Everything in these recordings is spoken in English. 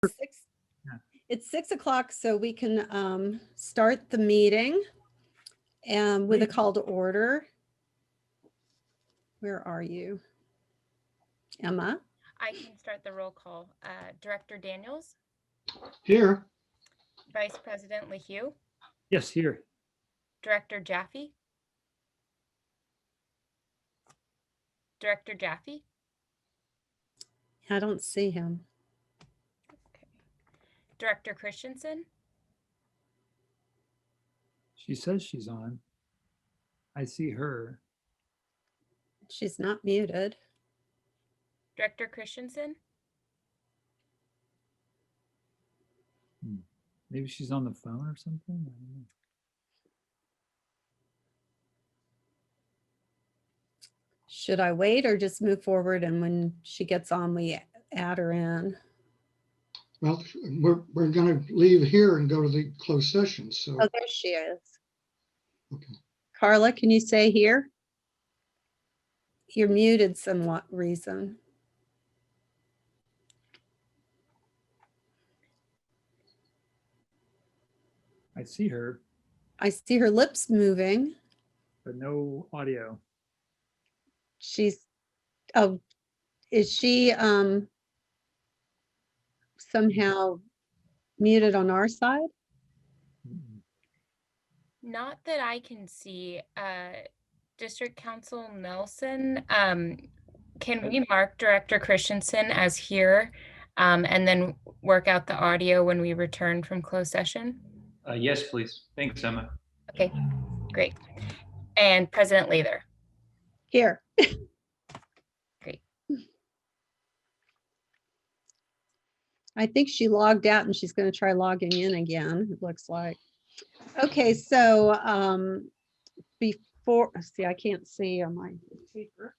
Six, it's 6 o'clock, so we can start the meeting and with a call to order. Where are you? Emma? I can start the roll call. Director Daniels, Here. Vice President LeHue, Yes, here. Director Jaffe, Director Jaffe. I don't see him. Okay. Director Christensen, She says she's on. I see her. She's not muted. Director Christensen, Maybe she's on the phone or something. I don't know. Should I wait or just move forward and when she gets on, we add her in? Well, we're going to leave here and go to the closed session. So, Oh, there she is. okay. Carla, can you say here? You're muted somewhat reason. I see her, I see her lips moving. but no audio. She's, oh, is she somehow muted on our side? not that I can see. District Council Nelson, can we mark Director Christensen as here and then work out the audio when we return from closed session? Yes, please. Thanks, Emma. Okay, great. And President Lather. Here. Great. I think she logged out and she's going to try logging in again, it looks like. Okay, so before, see, I can't see on my paper.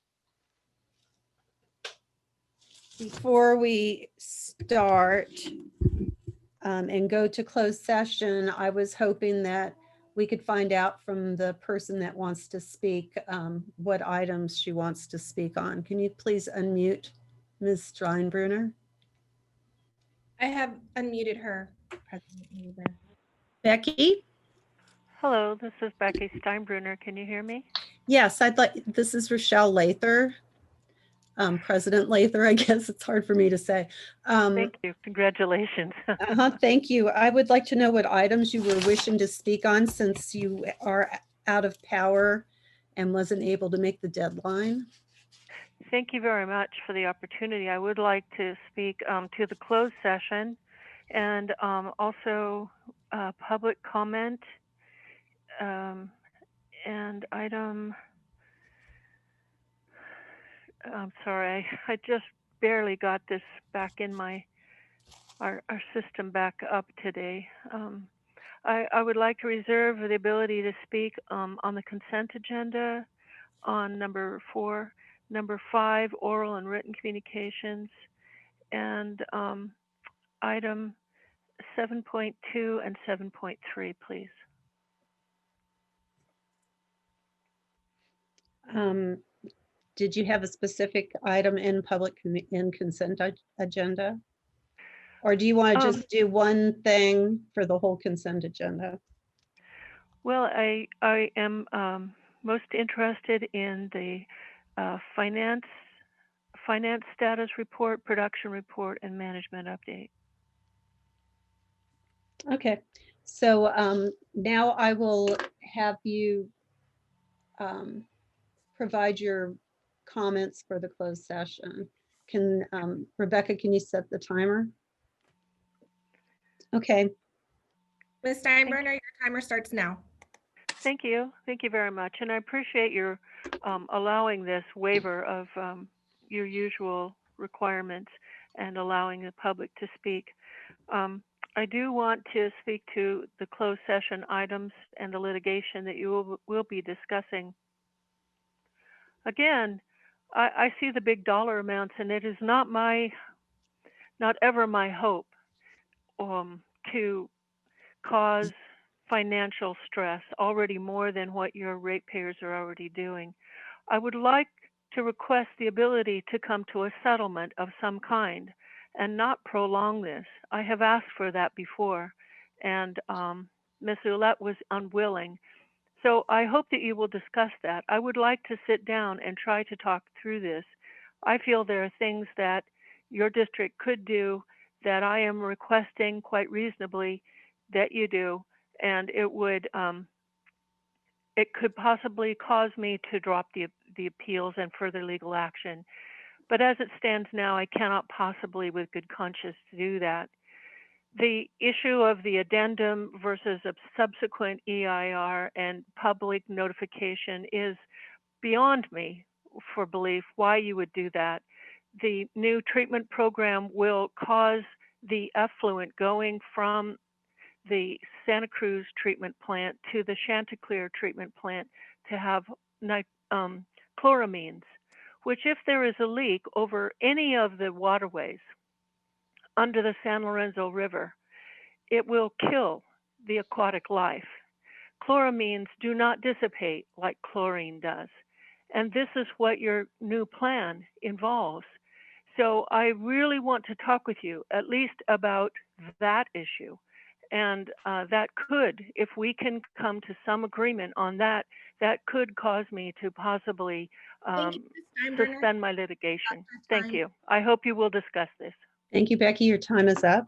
Before we start and go to closed session, I was hoping that we could find out from the person that wants to speak what items she wants to speak on. Can you please unmute Ms. Steinbrunner? I have unmuted her, President Weaver. Becky? Hello, this is Becky Steinbrunner. Can you hear me? Yes, this is Rochelle Lather. President Lather, I guess it's hard for me to say. Thank you. Congratulations. Thank you. I would like to know what items you were wishing to speak on since you are out of power and wasn't able to make the deadline. Thank you very much for the opportunity. I would like to speak to the closed session and also public comment and item. I'm sorry, I just barely got this back in our system back up today. I would like to reserve the ability to speak on the consent agenda on number 4, number 5, oral and written communications, and item 7.2 and 7.3, please. Did you have a specific item in consent agenda? Or do you want to just do one thing for the whole consent agenda? Well, I am most interested in the finance status report, production report, and management update. Okay, so now I will have you provide your comments for the closed session. Can Rebecca, can you set the timer? Okay. Ms. Steinbrunner, your timer starts now. Thank you. Thank you very much. And I appreciate your allowing this waiver of your usual requirements and allowing the public to speak. I do want to speak to the closed session items and the litigation that you will be discussing. Again, I see the big dollar amounts, and it is not ever my hope to cause financial stress, already more than what your ratepayers are already doing. I would like to request the ability to come to a settlement of some kind and not prolong this. I have asked for that before, and Ms. Ouellette was unwilling. So I hope that you will discuss that. I would like to sit down and try to talk through this. I feel there are things that your district could do that I am requesting quite reasonably that you do, and it could possibly cause me to drop the appeals and further legal action. But as it stands now, I cannot possibly with good conscience do that. The issue of the addendum versus a subsequent EIR and public notification is beyond me for belief why you would do that. The new treatment program will cause the effluent going from the Santa Cruz treatment plant to the Chanticleer treatment plant to have chloramines, which if there is a leak over any of the waterways under the San Lorenzo River, it will kill the aquatic life. Chloramines do not dissipate like chlorine does. And this is what your new plan involves. So I really want to talk with you at least about that issue. And that could, if we can come to some agreement on that, that could cause me to possibly Thank you, Ms. Steinbrenner. suspend my litigation. Thank time. you. I hope you will discuss this. Thank you, Becky. Your time is up.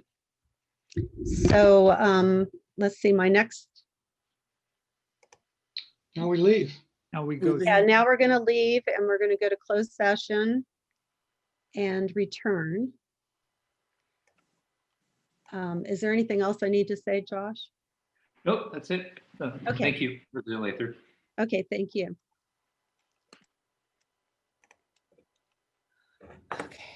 So let's see, my next, Now we leave. Now we go. yeah, now we're going to leave and we're going to go to closed session and return. Is there anything else I need to say, Josh? Nope, that's it. Okay. Thank you, Representative Lather. Okay, thank you. Okay.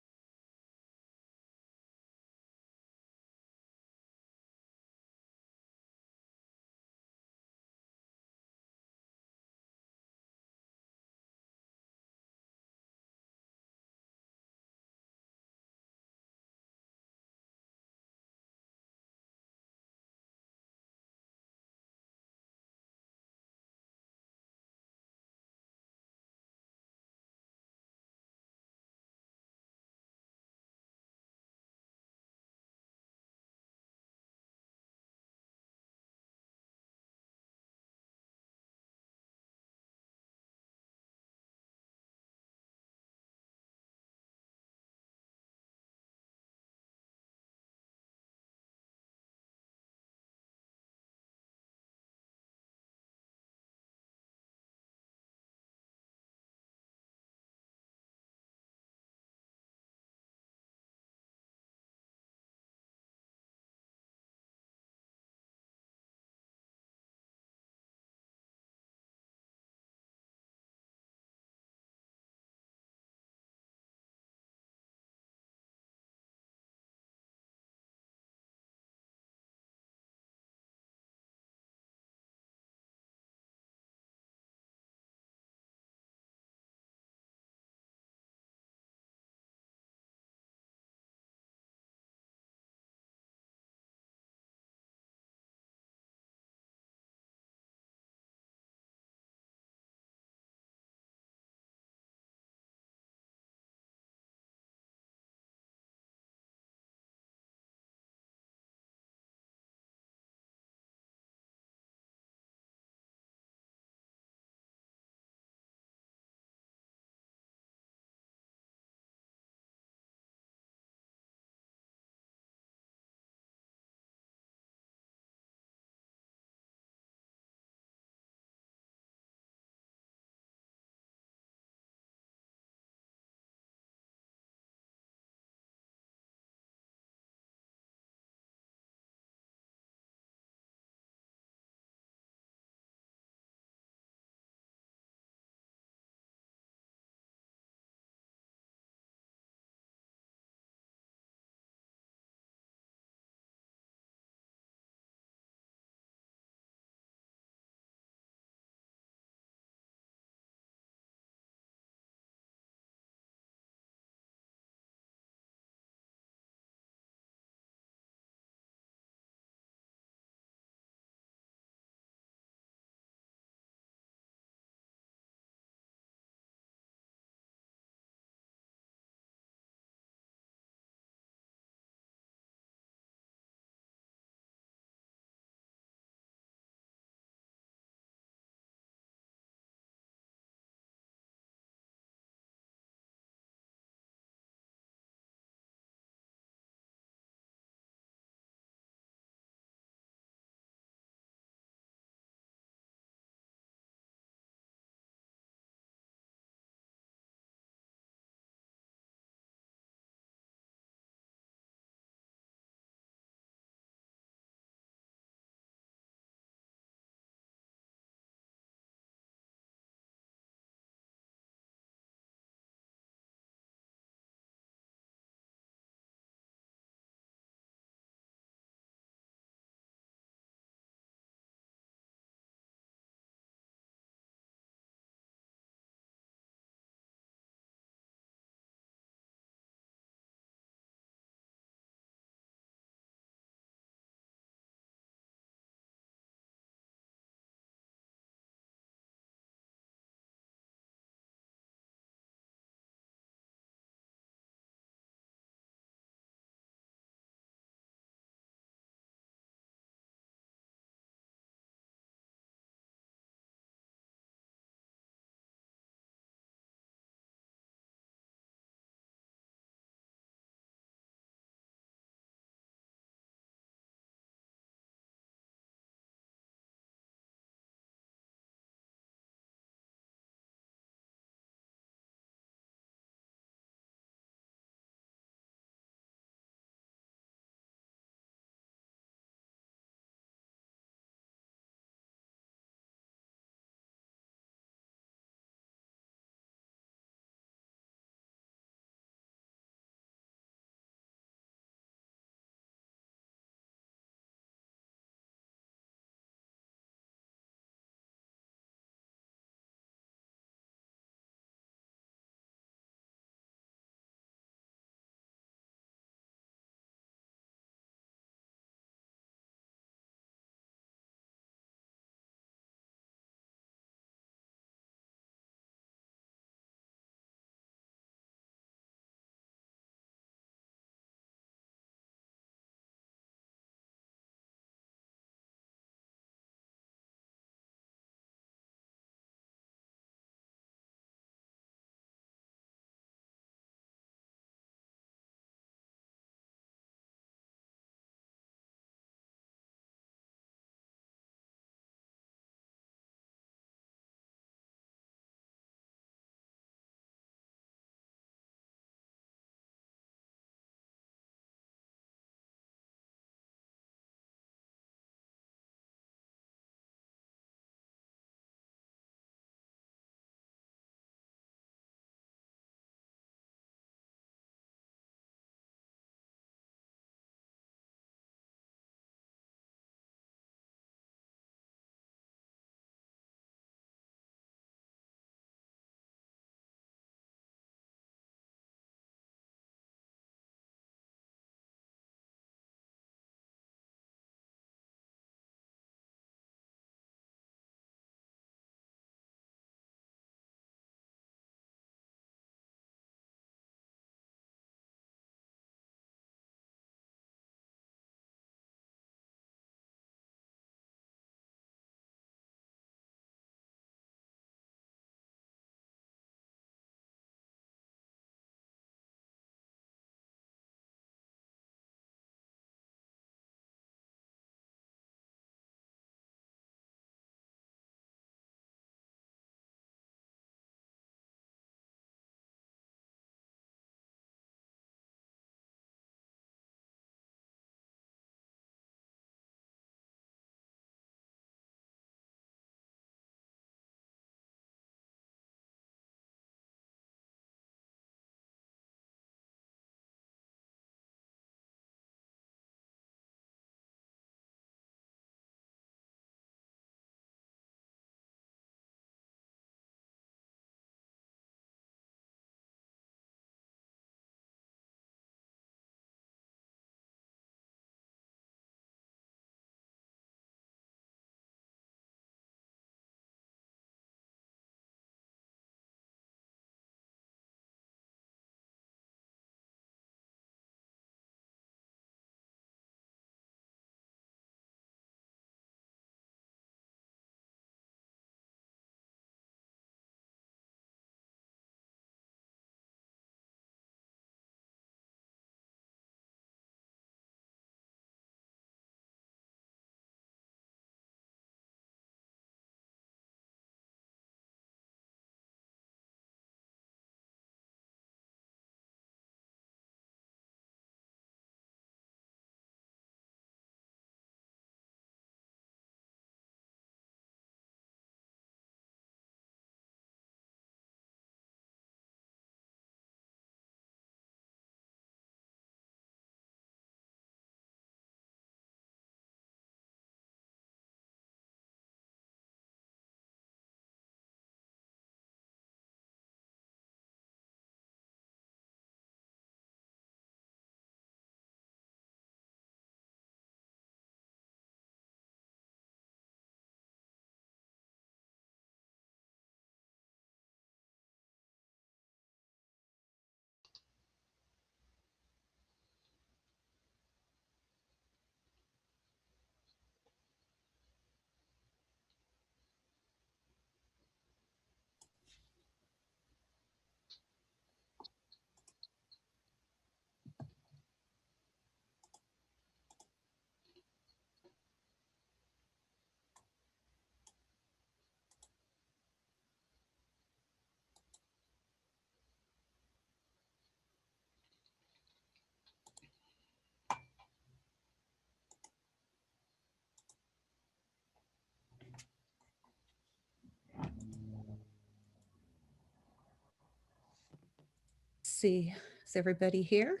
see, is everybody here?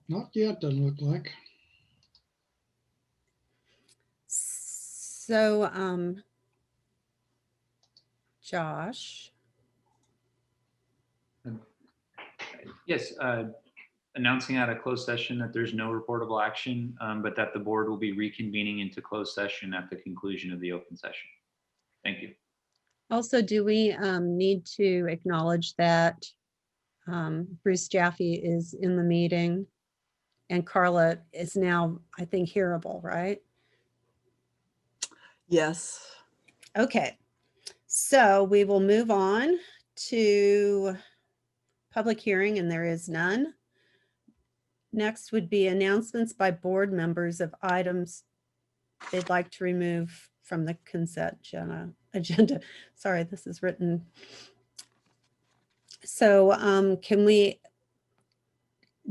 Not yet, doesn't look like. So, Josh, Yes, announcing at a closed session that there's no reportable action, but that the board will be reconvening into closed session at the conclusion of the open session. Thank you. also, do we need to acknowledge that Bruce Jaffe is in the meeting and Carla is now, I think, hearable, right? Yes. Okay, so we will move on to public hearing, and there is none. Next would be announcements by board members of items they'd like to remove from the consent agenda. Sorry, this is written. So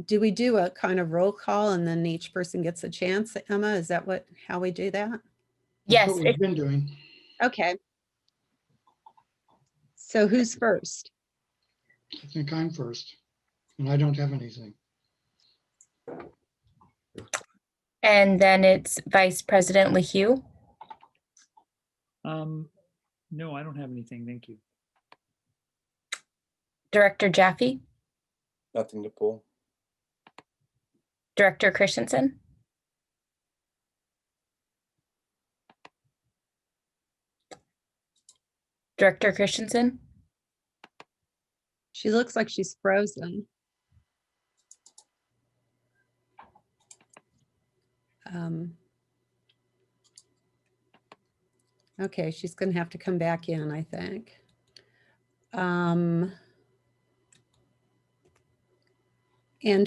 do we do a kind of roll call and then each person gets a chance? Emma, is that how we do that? That's Yes, what we've been doing. Okay. So who's first? I think I'm first, and I don't have anything. and then it's Vice President LaHue. No, I don't have anything. Thank you. Director Jaffe, Nothing to pull. Director Christensen, Director Christensen, She looks like she's frozen. Okay, she's going to have to come back in, I think. And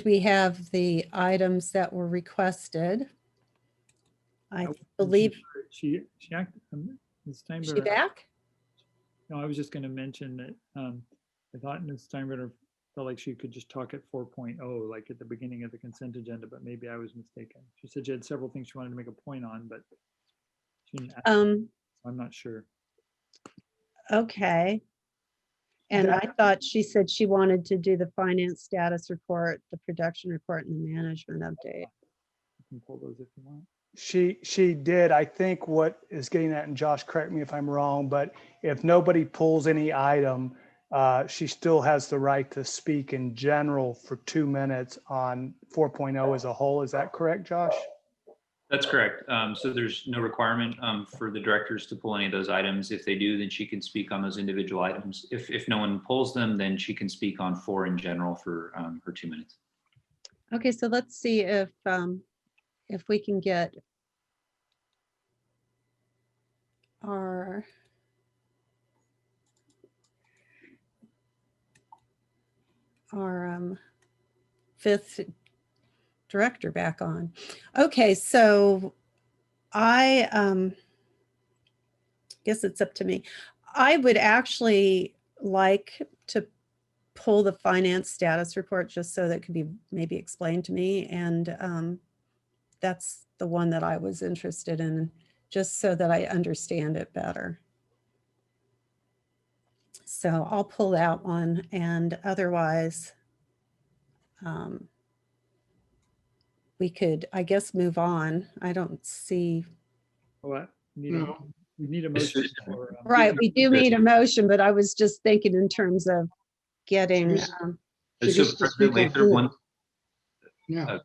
we have the items that were requested. I believe, She acted, Ms. is she Steinbrenner. back? No, I was just going to mention that I thought Ms. Steinbrenner felt like she could just talk at 4.0, like at the beginning of the consent agenda, but maybe I was mistaken. She said she had several things she wanted to make a point on, but she didn't. I'm not sure. Okay. And I thought she said she wanted to do the finance status report, the production report, and the management update. You can pull those if you want. She did. I think what is getting at, and Josh, correct me if I'm wrong, but if nobody pulls any item, she still has the right to speak in general for 2 minutes on 4.0 as a whole. Is that correct, Josh? That's correct. So there's no requirement for the directors to pull any of those items. If they do, then she can speak on those individual items. If no one pulls them, then she can speak on 4 in general for her 2 minutes. Okay, so let's see if we can get our fifth director back on. Okay, so I guess it's up to me. I would actually like to pull the finance status report just so that could be maybe explained to me. And that's the one that I was interested in, just so that I understand it better. So I'll pull that one, and otherwise we could, I guess, move on. I don't see. What? No. We need a motion for. Right, we do need a motion, but I was just thinking in terms of getting. She So gets to speak President on Lather, 4. Yeah,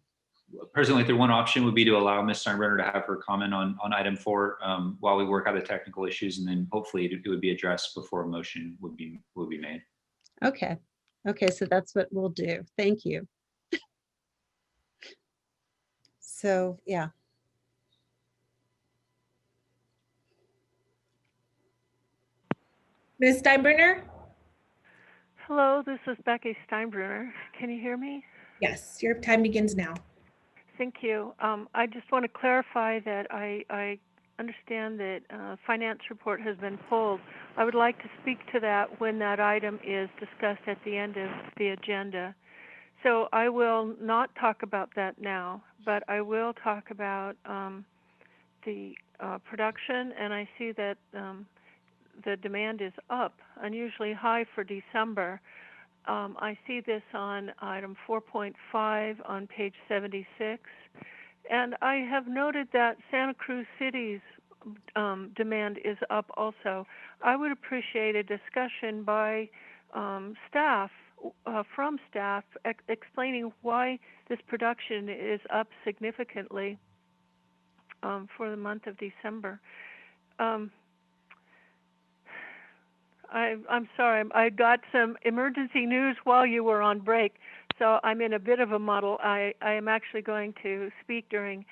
President Lather, one option would be to allow Ms. Steinbrenner to have her comment on item 4 while we work out the technical issues, and then hopefully it would be addressed before a motion would be made. Okay, so that's what we'll do. Thank you. So, yeah. Ms. Steinbrenner? Hello, this is Becky Steinbrenner. Can you hear me? Yes, your time begins now. Thank you. I just want to clarify that I understand that finance report has been pulled. I would like to speak to that when that item is discussed at the end of the agenda. So I will not talk about that now, but I will talk about the production, and I see that the demand is up, unusually high for December. I see this on item 4.5 on page 76. And I have noted that Santa Cruz City's demand is up also. I would appreciate a discussion by staff, from staff, explaining why this production is up significantly for the month of December. I'm sorry, I got some emergency news while you were on break, so I'm in a bit of a muddle. I am actually going to speak during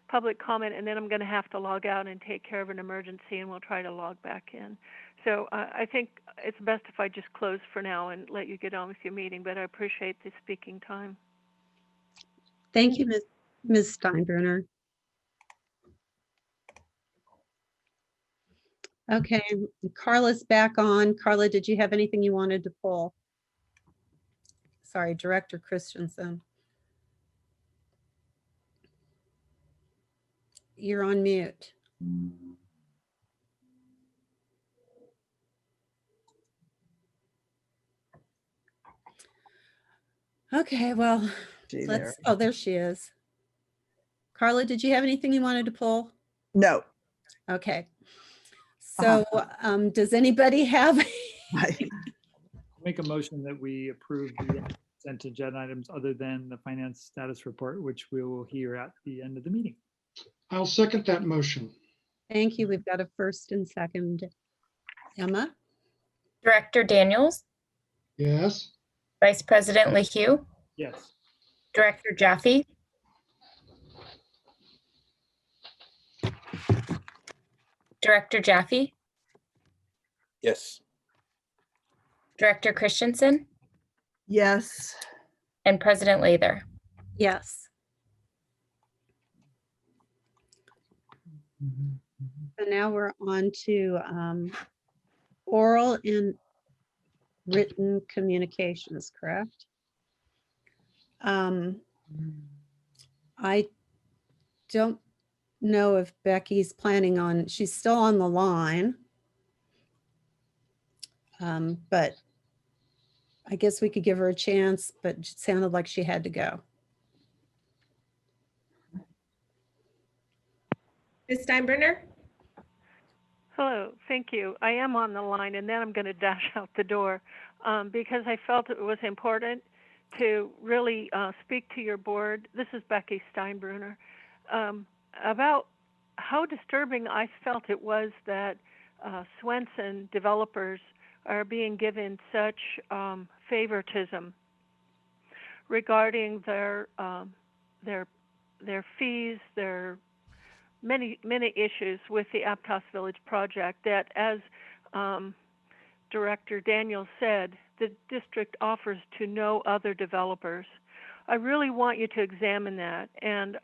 public comment, and then I'm going to have to log out and take care of an emergency, and we'll try to log back in. So I think it's best if I just close for now and let you get on with your meeting, but I appreciate the speaking time. Thank you, Ms. Steinbruner. Okay, Carla's back on. Carla, did you have anything you wanted to pull? Sorry, Director Christensen. You're on mute. Okay, well, oh, there she is. Carla, did you have anything you wanted to pull? No. Okay. So does anybody have? Make a motion that we approve the consent agenda items other than the finance status report, which we will hear at the end of the meeting. I'll second that motion. Thank you. We've got a first and second. Emma? Director Daniels, Yes. Vice President LeHue, Yes. Director Jaffe, Director Jaffe, Yes. Director Christensen, Yes. and President Lather. Yes. So now we're on to oral and written communications, correct? I don't know if Becky's planning on, she's still on the line. But I guess we could give her a chance, but it sounded like she had to go. Ms. Steinbruner? Hello, thank you. I am on the line, and then I'm going to dash out the door because I felt it was important to really speak to your board. This is Becky Steinbruner, about how disturbing I felt it was that Swenson developers are being given such favoritism regarding their fees, their many issues with the Aptos Village project that, as Director Daniels said, the district offers to no other developers. I really want you to examine that, and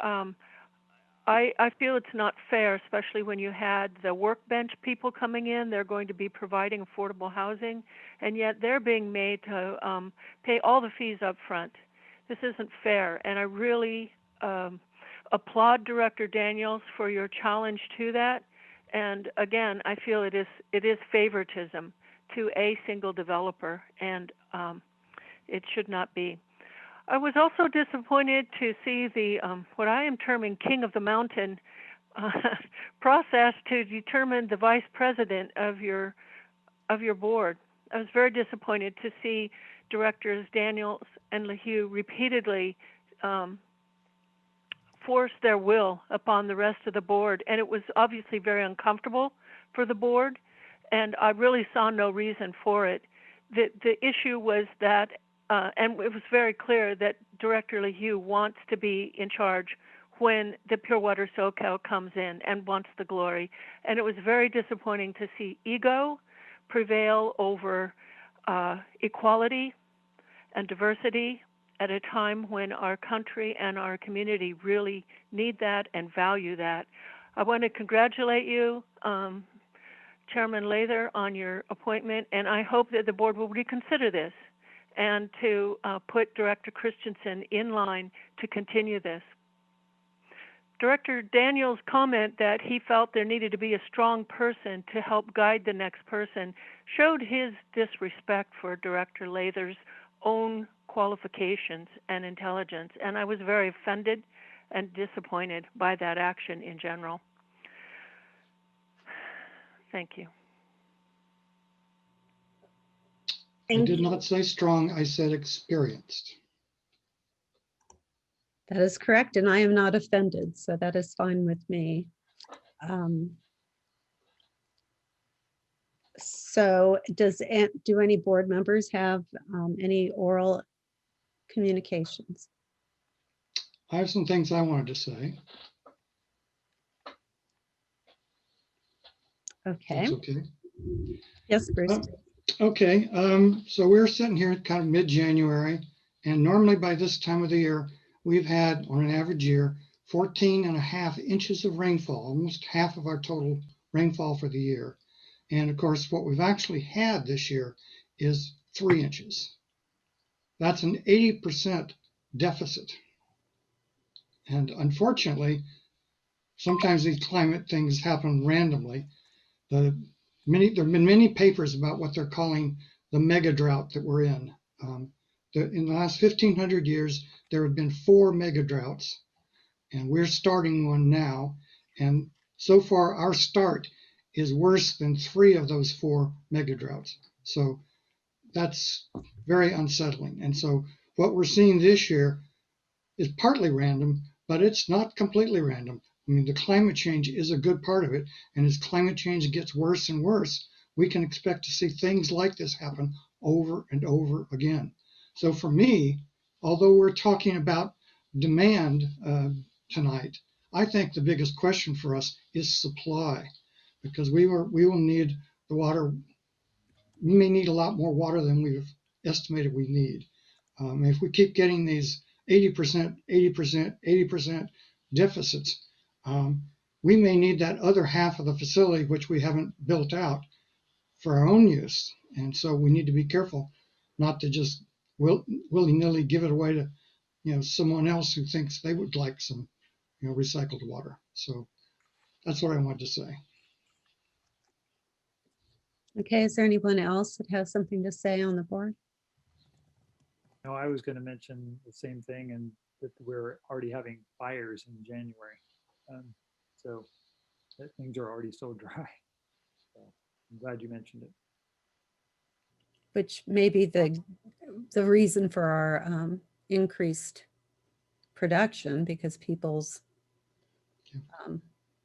I feel it's not fair, especially when you had the workbench people coming in. They're going to be providing affordable housing, and yet they're being made to pay all the fees up front. This isn't fair, and I really applaud Director Daniels for your challenge to that. And again, I feel it is favoritism to a single developer, and it should not be. I was also disappointed to see the what I am terming King of the Mountain process to determine the vice president of your board. I was very disappointed to see Directors Daniels and LeHue repeatedly force their will upon the rest of the board, and it was obviously very uncomfortable for the board, and I really saw no reason for it. The issue was that, and it was very clear that Director LeHue wants to be in charge when the Pure Water Soquel comes in and wants the glory, and it was very disappointing to see ego prevail over equality and diversity at a time when our country and our community really need that and value that. I want to congratulate you, Chairman Lather, on your appointment, and I hope that the board will reconsider this and to put Director Christensen in line to continue this. Director Daniels' comment that he felt there needed to be a strong person to help guide the next person showed his disrespect for Director Lather's own qualifications and intelligence, and I was very offended and disappointed by that action in general. Thank you. I Thank did you. not say strong, I said experienced. That is correct, and I am not offended, so that is fine with me. So do any board members have any oral communications? I have some things I wanted to say. Okay, That's okay. yes, Bruce. Okay, so we're sitting here kind of mid-January, and normally by this time of the year, we've had, on an average year, 14.5 inches of rainfall, almost half of our total rainfall for the year. And of course, what we've actually had this year is 3 inches. That's an 80% deficit. And unfortunately, sometimes these climate things happen randomly. There have been many papers about what they're calling the mega drought that we're in. In the last 1,500 years, there have been 4 mega droughts, and we're starting one now. And so far, our start is worse than 3 of those 4 mega droughts. So that's very unsettling. And so what we're seeing this year is partly random, but it's not completely random. I mean, the climate change is a good part of it. And as climate change gets worse and worse, we can expect to see things like this happen over and over again. So for me, although we're talking about demand tonight, I think the biggest question for us is supply, because we will need the water. We may need a lot more water than we've estimated we need. If we keep getting these 80%, 80%, 80% deficits, we may need that other half of the facility, which we haven't built out, for our own use. And so we need to be careful not to just willy-nilly give it away to someone else who thinks they would like some recycled water. So that's what I wanted to say. Okay, is there anyone else that has something to say on the board? No, I was going to mention the same thing, and that we're already having fires in January. So that things are already so dry. So I'm glad you mentioned it. Which may be the reason for our increased production, because people's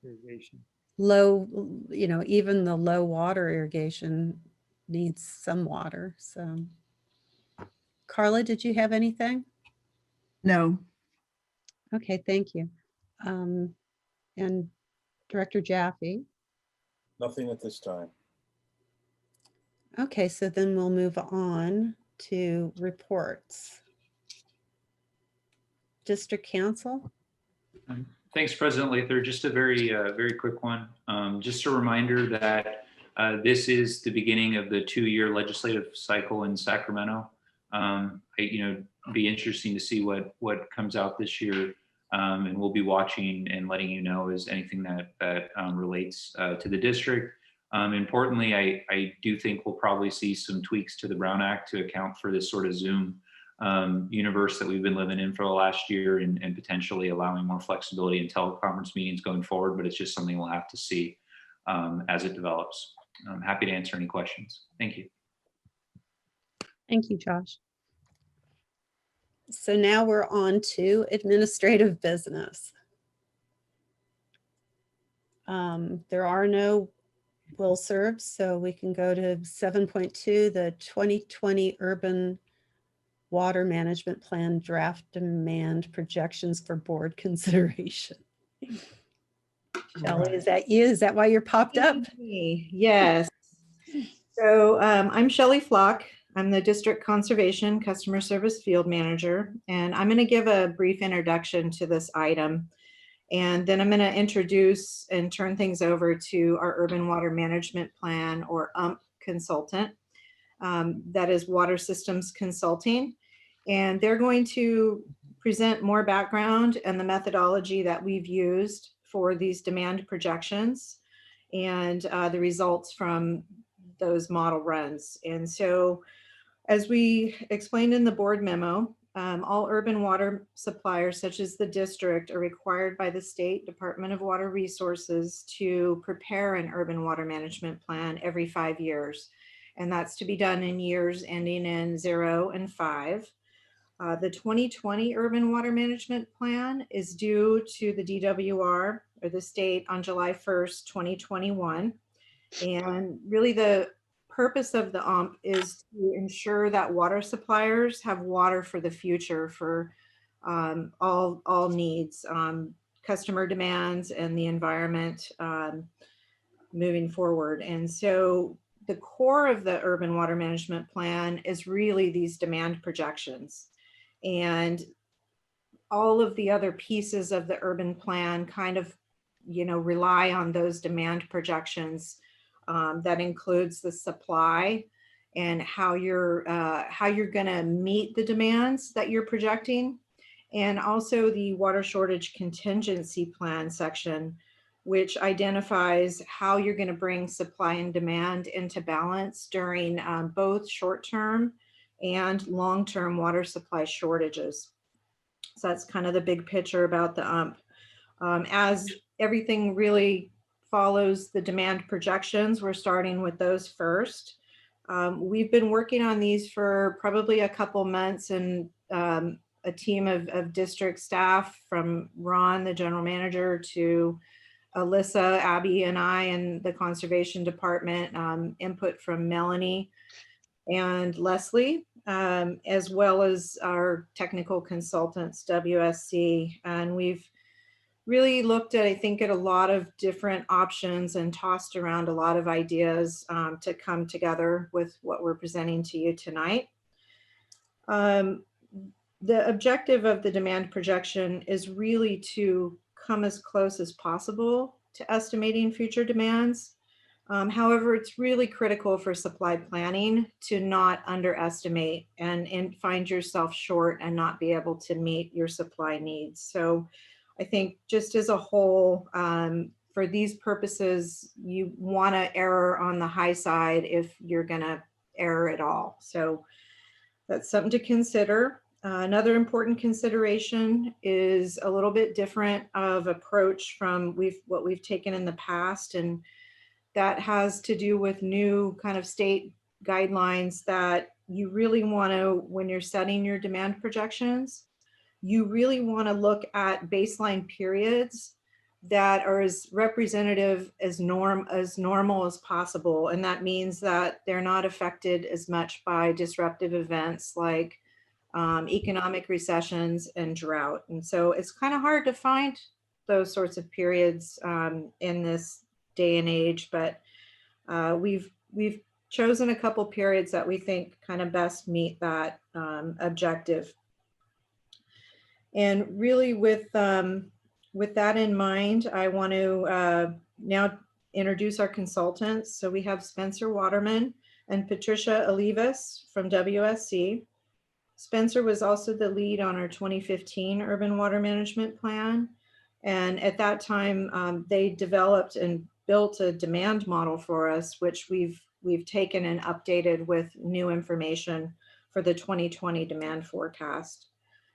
Irrigation. low, even the low water irrigation needs some water. So Carla, did you have anything? No. Okay, thank you. And Director Jaffe? Nothing at this time. Okay, so then we'll move on to reports. District Council? Thanks, President Lather. Just a very quick one. Just a reminder that this is the beginning of the 2-year legislative cycle in Sacramento. Be interesting to see what comes out this year, and we'll be watching and letting you know as anything that relates to the district. Importantly, I do think we'll probably see some tweaks to the Brown Act to account for this sort of Zoom universe that we've been living in for the last year, and potentially allowing more flexibility in teleconference meetings going forward, but it's just something we'll have to see as it develops. I'm happy to answer any questions. Thank you. Thank you, Josh. So now we're on to administrative business. There are no will serves, so we can go to 7.2, the 2020 Urban Water Management Plan Draft Demand Projections for Board Consideration. Shelley, is that you? Is that why you're popped up? Yes. So I'm Shelley Flock. I'm the District Conservation Customer Service Field Manager, and I'm going to give a brief introduction to this item. And then I'm going to introduce and turn things over to our Urban Water Management Plan, or UMP consultant. That is Water Systems Consulting. And they're going to present more background and the methodology that we've used for these demand projections and the results from those model runs. And so, as we explained in the board memo, all urban water suppliers, such as the district, are required by the State Department of Water Resources to prepare an urban water management plan every 5 years. And that's to be done in years ending in 0 and 5. The 2020 Urban Water Management Plan is due to the DWR or the state on July 1st, 2021. And really the purpose of the UMP is to ensure that water suppliers have water for the future for all needs, customer demands and the environment moving forward. And so the core of the urban water management plan is really these demand projections. And all of the other pieces of the urban plan kind of, rely on those demand projections. That includes the supply and how you're going to meet the demands that you're projecting, and also the water shortage contingency plan section, which identifies how you're going to bring supply and demand into balance during both short-term and long-term water supply shortages. So that's kind of the big picture about the UMP. As everything really follows the demand projections, we're starting with those first. We've been working on these for probably a couple months, and a team of district staff from Ron, the general manager, to Alyssa, Abby, and I, and the conservation department, input from Melanie and Leslie, as well as our technical consultants, WSC. And we've really looked at, I think, at a lot of different options and tossed around a lot of ideas to come together with what we're presenting to you tonight. The objective of the demand projection is really to come as close as possible to estimating future demands. However, it's really critical for supply planning to not underestimate and find yourself short and not be able to meet your supply needs. So I think just as a whole, for these purposes, you want to err on the high side if you're going to err at all. So that's something to consider. Another important consideration is a little bit different of approach from what we've taken in the past, and that has to do with new kind of state guidelines that you really want to, when you're setting your demand projections, you really want to look at baseline periods that are as representative as normal as possible. And that means that they're not affected as much by disruptive events like economic recessions and drought. And so it's kind of hard to find those sorts of periods in this day and age, but we've chosen a couple periods that we think kind of best meet that objective. And really with that in mind, I want to now introduce our consultants. So we have Spencer Waterman and Patricia Olivas from WSC. Spencer was also the lead on our 2015 Urban Water Management Plan. And at that time, they developed and built a demand model for us, which we've taken and updated with new information for the 2020 demand forecast.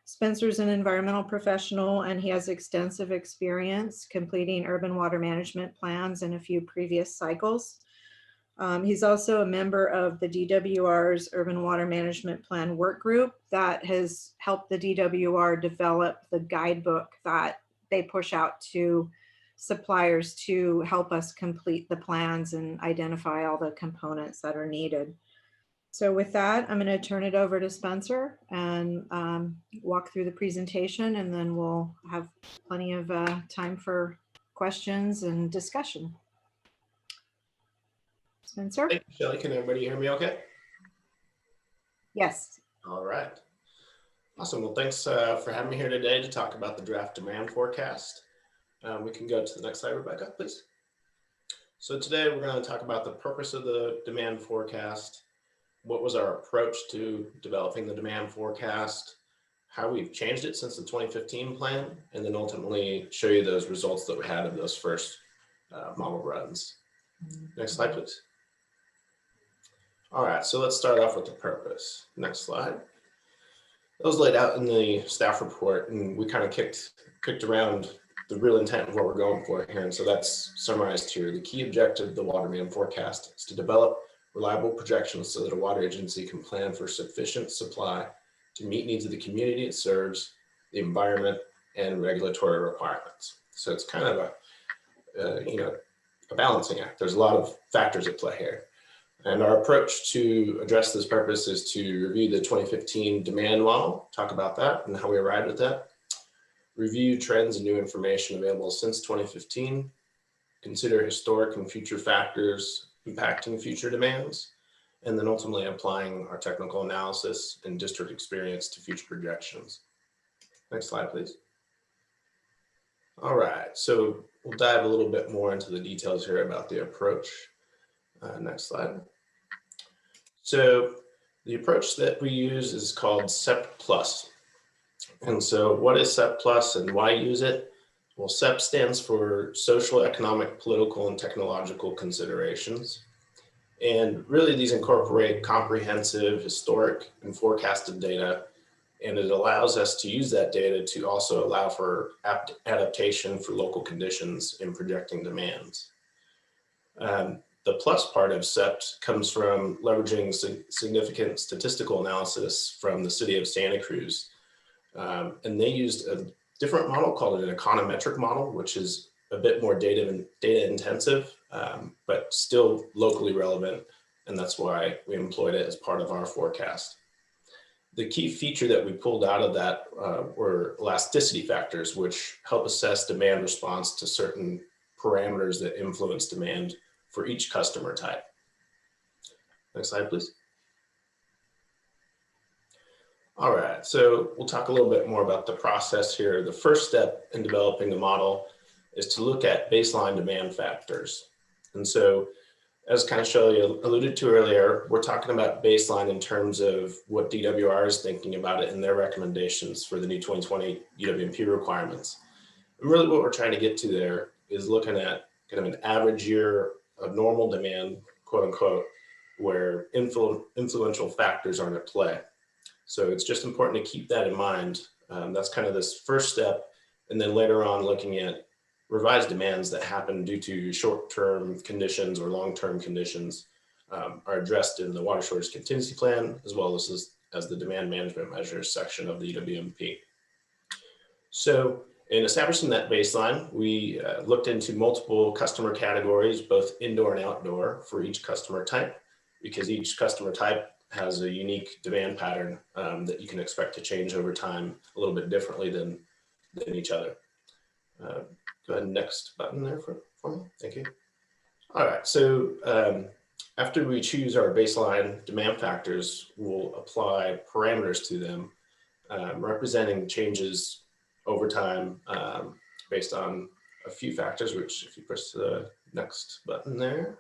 Spencer's an environmental professional, and he has extensive experience completing urban water management plans in a few previous cycles. He's also a member of the DWR's Urban Water Management Plan work group that has helped the DWR develop the guidebook that they push out to suppliers to help us complete the plans and identify all the components that are needed. So with that, I'm going to turn it over to Spencer and walk through the presentation, and then we'll have plenty of time for questions and discussion. Spencer? Thank you, Shelley. Can everybody hear me okay? Yes. All right. Awesome. Well, thanks for having me here today to talk about the draft demand forecast. We can go to the next slide, Rebecca, please. So today we're going to talk about the purpose of the demand forecast. What was our approach to developing the demand forecast? how we've changed it since the 2015 plan, and then ultimately show you those results that we had of those first model runs. Next slide, please. All right, so let's start off with the purpose. Next slide. That was laid out in the staff report, and we kind of kicked around the real intent of what we're going for here. And so that's summarized here. The key objective of the water demand forecast is to develop reliable projections so that a water agency can plan for sufficient supply to meet needs of the community it serves, the environment, and regulatory requirements. So it's kind of a balancing act. There's a lot of factors at play here. And our approach to address this purpose is to review the 2015 demand model, talk about that and how we arrived at that, review trends and new information available since 2015, consider historic and future factors impacting future demands, and then ultimately applying our technical analysis and district experience to future projections. Next slide, please. All right, so we'll dive a little bit more into the details here about the approach. Next slide. So the approach that we use is called SEP Plus. And so what is SEP Plus and why use it? Well, SEP stands for Social, Economic, Political, and Technological Considerations. And really these incorporate comprehensive, historic, and forecasted data. And it allows us to use that data to also allow for adaptation for local conditions in projecting demands. The plus part of SEPT comes from leveraging significant statistical analysis from the city of Santa Cruz. And they used a different model called an econometric model, which is a bit more data intensive, but still locally relevant. And that's why we employed it as part of our forecast. The key feature that we pulled out of that were elasticity factors, which help assess demand response to certain parameters that influence demand for each customer type. Next slide, please. All right, so we'll talk a little bit more about the process here. The first step in developing the model is to look at baseline demand factors. And so, as kind of Shelley alluded to earlier, we're talking about baseline in terms of what DWR is thinking about it in their recommendations for the new 2020 UWMP requirements. And really what we're trying to get to there is looking at kind of an average year of normal demand, quote unquote, where influential factors aren't at play. So it's just important to keep that in mind. That's kind of this first step. And then later on looking at revised demands that happen due to short-term conditions or long-term conditions are addressed in the water shortage contingency plan, as well as the demand management measures section of the UWMP. So in establishing that baseline, we looked into multiple customer categories, both indoor and outdoor for each customer type, because each customer type has a unique demand pattern that you can expect to change over time a little bit differently than each other. Go ahead, next button there for me, thank you. All right, so after we choose our baseline demand factors, we'll apply parameters to them, representing changes over time based on a few factors, which if you press the next button there,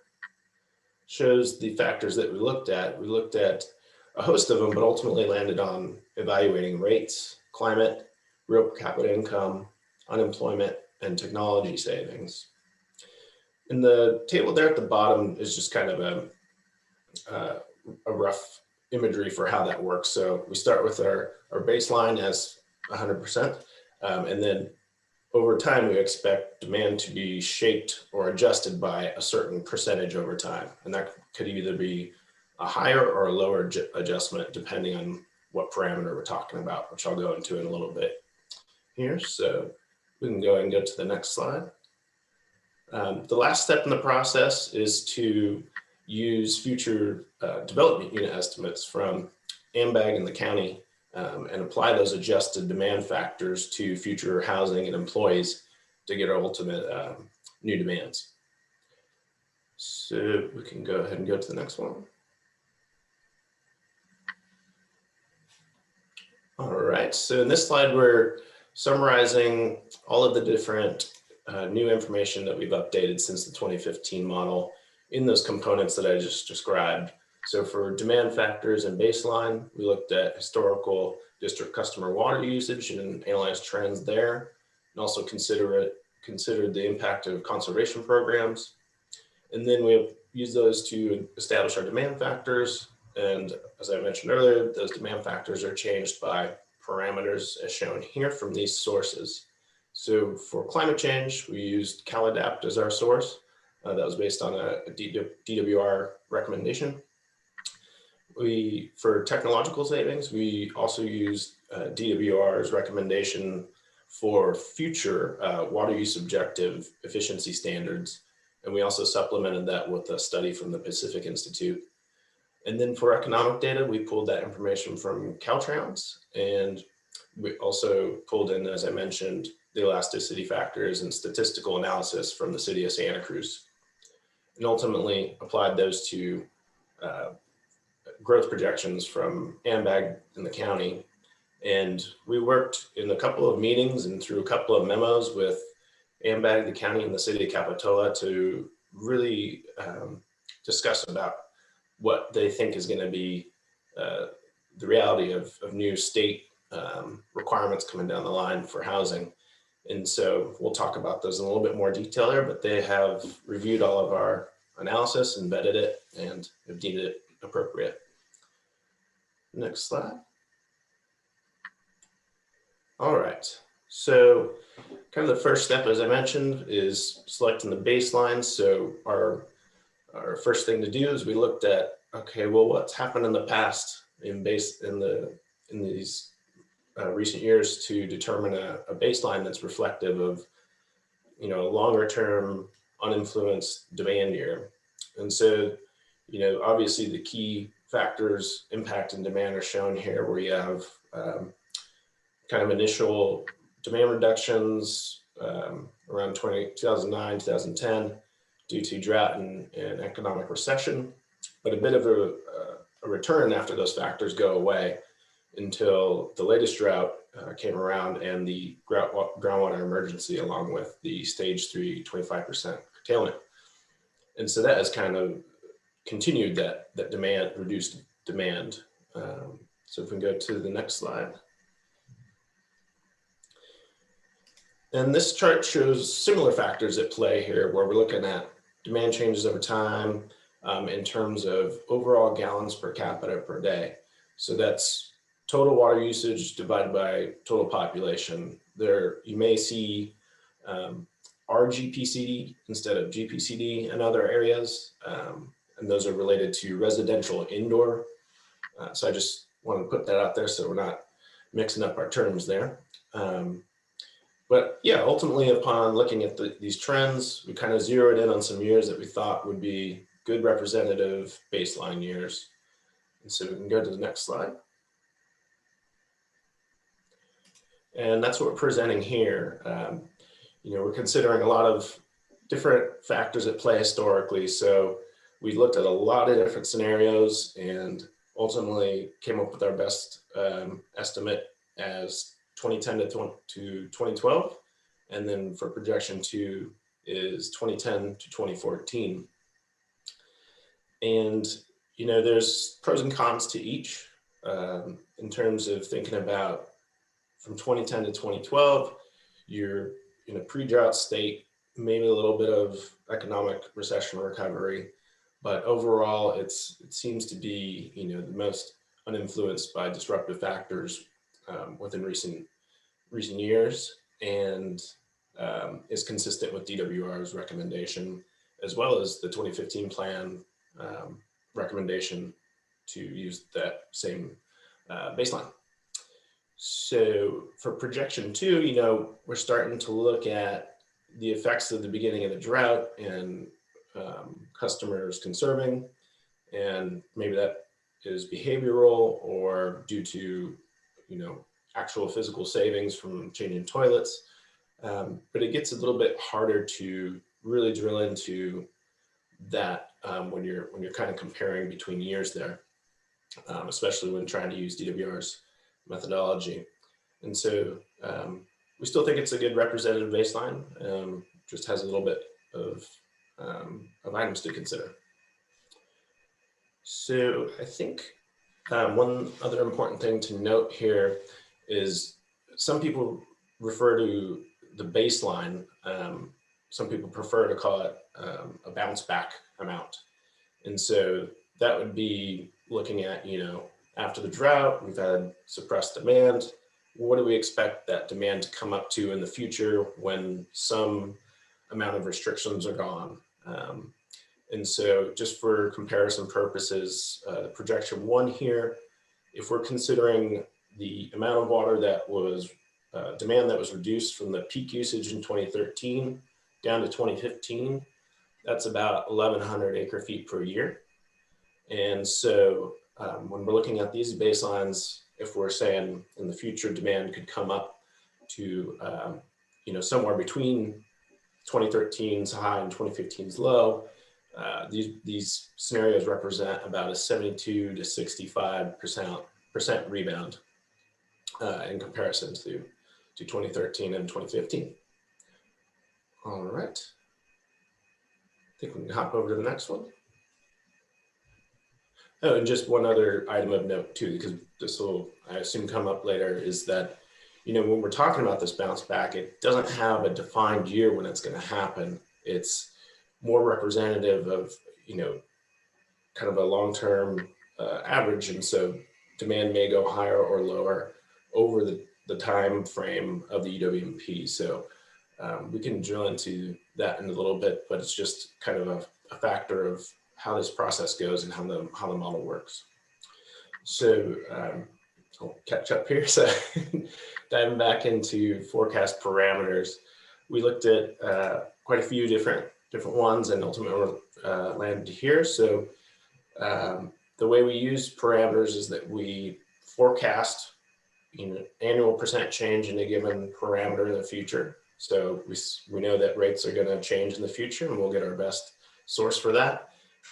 shows the factors that we looked at. We looked at a host of them, but ultimately landed on evaluating rates, climate, real per capita income, unemployment, and technology savings. And the table there at the bottom is just kind of a rough imagery for how that works. So we start with our baseline as 100%. And then over time, we expect demand to be shaped or adjusted by a certain percentage over time. And that could either be a higher or a lower adjustment, depending on what parameter we're talking about, which I'll go into in a little bit here. So we can go ahead and go to the next slide. The last step in the process is to use future development unit estimates from AMBAG and the county and apply those adjusted demand factors to future housing and employees to get our ultimate new demands. So we can go ahead and go to the next one. All right, so in this slide, we're summarizing all of the different new information that we've updated since the 2015 model in those components that I just described. So for demand factors and baseline, we looked at historical district customer water usage and analyzed trends there, and also considered the impact of conservation programs. And then we use those to establish our demand factors. And as I mentioned earlier, those demand factors are changed by parameters as shown here from these sources. So for climate change, we used CalAdapt as our source. That was based on a DWR recommendation. For technological savings, we also used DWR's recommendation for future water use objective efficiency standards. And we also supplemented that with a study from the Pacific Institute. And then for economic data, we pulled that information from Caltrans, and we also pulled in, as I mentioned, the elasticity factors and statistical analysis from the city of Santa Cruz, and ultimately applied those to growth projections from AMBAG in the county. And we worked in a couple of meetings and through a couple of memos with AMBAG, the county, and the city of Capitola to really discuss about what they think is going to be the reality of new state requirements coming down the line for housing. And so we'll talk about those in a little bit more detail there, but they have reviewed all of our analysis and vetted it and have deemed it appropriate. Next slide. All right, so kind of the first step, as I mentioned, is selecting the baseline. So our first thing to do is we looked at, okay, well, what's happened in the past in these recent years to determine a baseline that's reflective of, a longer term uninfluenced demand year. And so, obviously the key factors impacting demand are shown here, where you have kind of initial demand reductions around 2009, 2010 due to drought and economic recession, but a bit of a return after those factors go away until the latest drought came around and the groundwater emergency, along with the stage 3 25% curtailment. And so that has kind of continued that reduced demand. So if we go to the next slide. And this chart shows similar factors at play here, where we're looking at demand changes over time in terms of overall gallons per capita per day. So that's total water usage divided by total population. There you may see RGPCD instead of GPCD in other areas, and those are related to residential indoor. So I just want to put that out there so we're not mixing up our terms there. But yeah, ultimately, upon looking at these trends, we kind of zeroed in on some years that we thought would be good representative baseline years. And so we can go to the next slide. And that's what we're presenting here. We're considering a lot of different factors at play historically. So we looked at a lot of different scenarios and ultimately came up with our best estimate as 2010 to 2012. And then for projection 2 is 2010 to 2014. And, there's pros and cons to each in terms of thinking about from 2010 to 2012, you're in a pre-drought state, maybe a little bit of economic recession recovery, but overall it seems to be, the most uninfluenced by disruptive factors within recent years, and is consistent with DWR's recommendation, as well as the 2015 plan recommendation to use that same baseline. So for projection 2, we're starting to look at the effects of the beginning of the drought and customers conserving, and maybe that is behavioral or due to, actual physical savings from changing toilets. But it gets a little bit harder to really drill into that when you're kind of comparing between years there, especially when trying to use DWR's methodology. And so we still think it's a good representative baseline, just has a little bit of items to consider. So I think one other important thing to note here is some people refer to the baseline. Some people prefer to call it a bounce back amount. And so that would be looking at, after the drought, we've had suppressed demand. What do we expect that demand to come up to in the future when some amount of restrictions are gone? And so just for comparison purposes, the projection 1 here, if we're considering the amount of water that was demand that was reduced from the peak usage in 2013 down to 2015, that's about 1,100 acre feet per year. And so when we're looking at these baselines, if we're saying in the future demand could come up to somewhere between 2013's high and 2015's low, these scenarios represent about a 72 to 65% rebound in comparison to 2013 and 2015. All right. I think we can hop over to the next one. Oh, and just one other item of note too, because this will, I assume, come up later, is that, when we're talking about this bounce back, it doesn't have a defined year when it's going to happen. It's more representative of, kind of a long-term average. And so demand may go higher or lower over the time frame of the UWMP. So we can drill into that in a little bit, but it's just kind of a factor of how this process goes and how the model works. So I'll catch up here. So diving back into forecast parameters, we looked at quite a few different ones and ultimately landed here. So the way we use parameters is that we forecast annual percent change in a given parameter in the future. So we know that rates are going to change in the future, and we'll get our best source for that.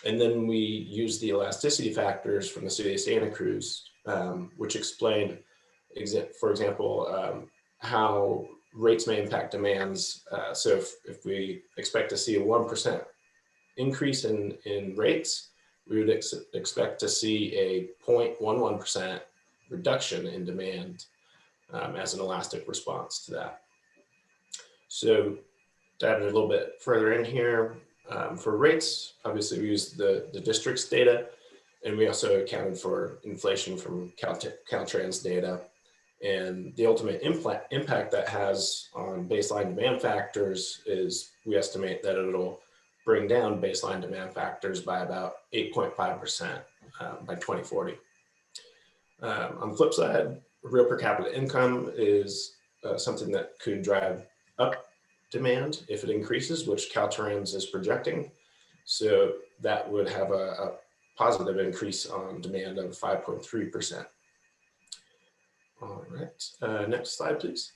And then we use the elasticity factors from the city of Santa Cruz, which explain, for example, how rates may impact demands. So if we expect to see a 1% increase in rates, we would expect to see a 0.11% reduction in demand as an elastic response to that. So diving a little bit further in here, for rates, obviously we use the district's data, and we also accounted for inflation from Caltrans data. And the ultimate impact that has on baseline demand factors is we estimate that it'll bring down baseline demand factors by about 8.5% by 2040. On the flip side, real per capita income is something that could drive up demand if it increases, which Caltrans is projecting. So that would have a positive increase on demand of 5.3%. All right, next slide, please.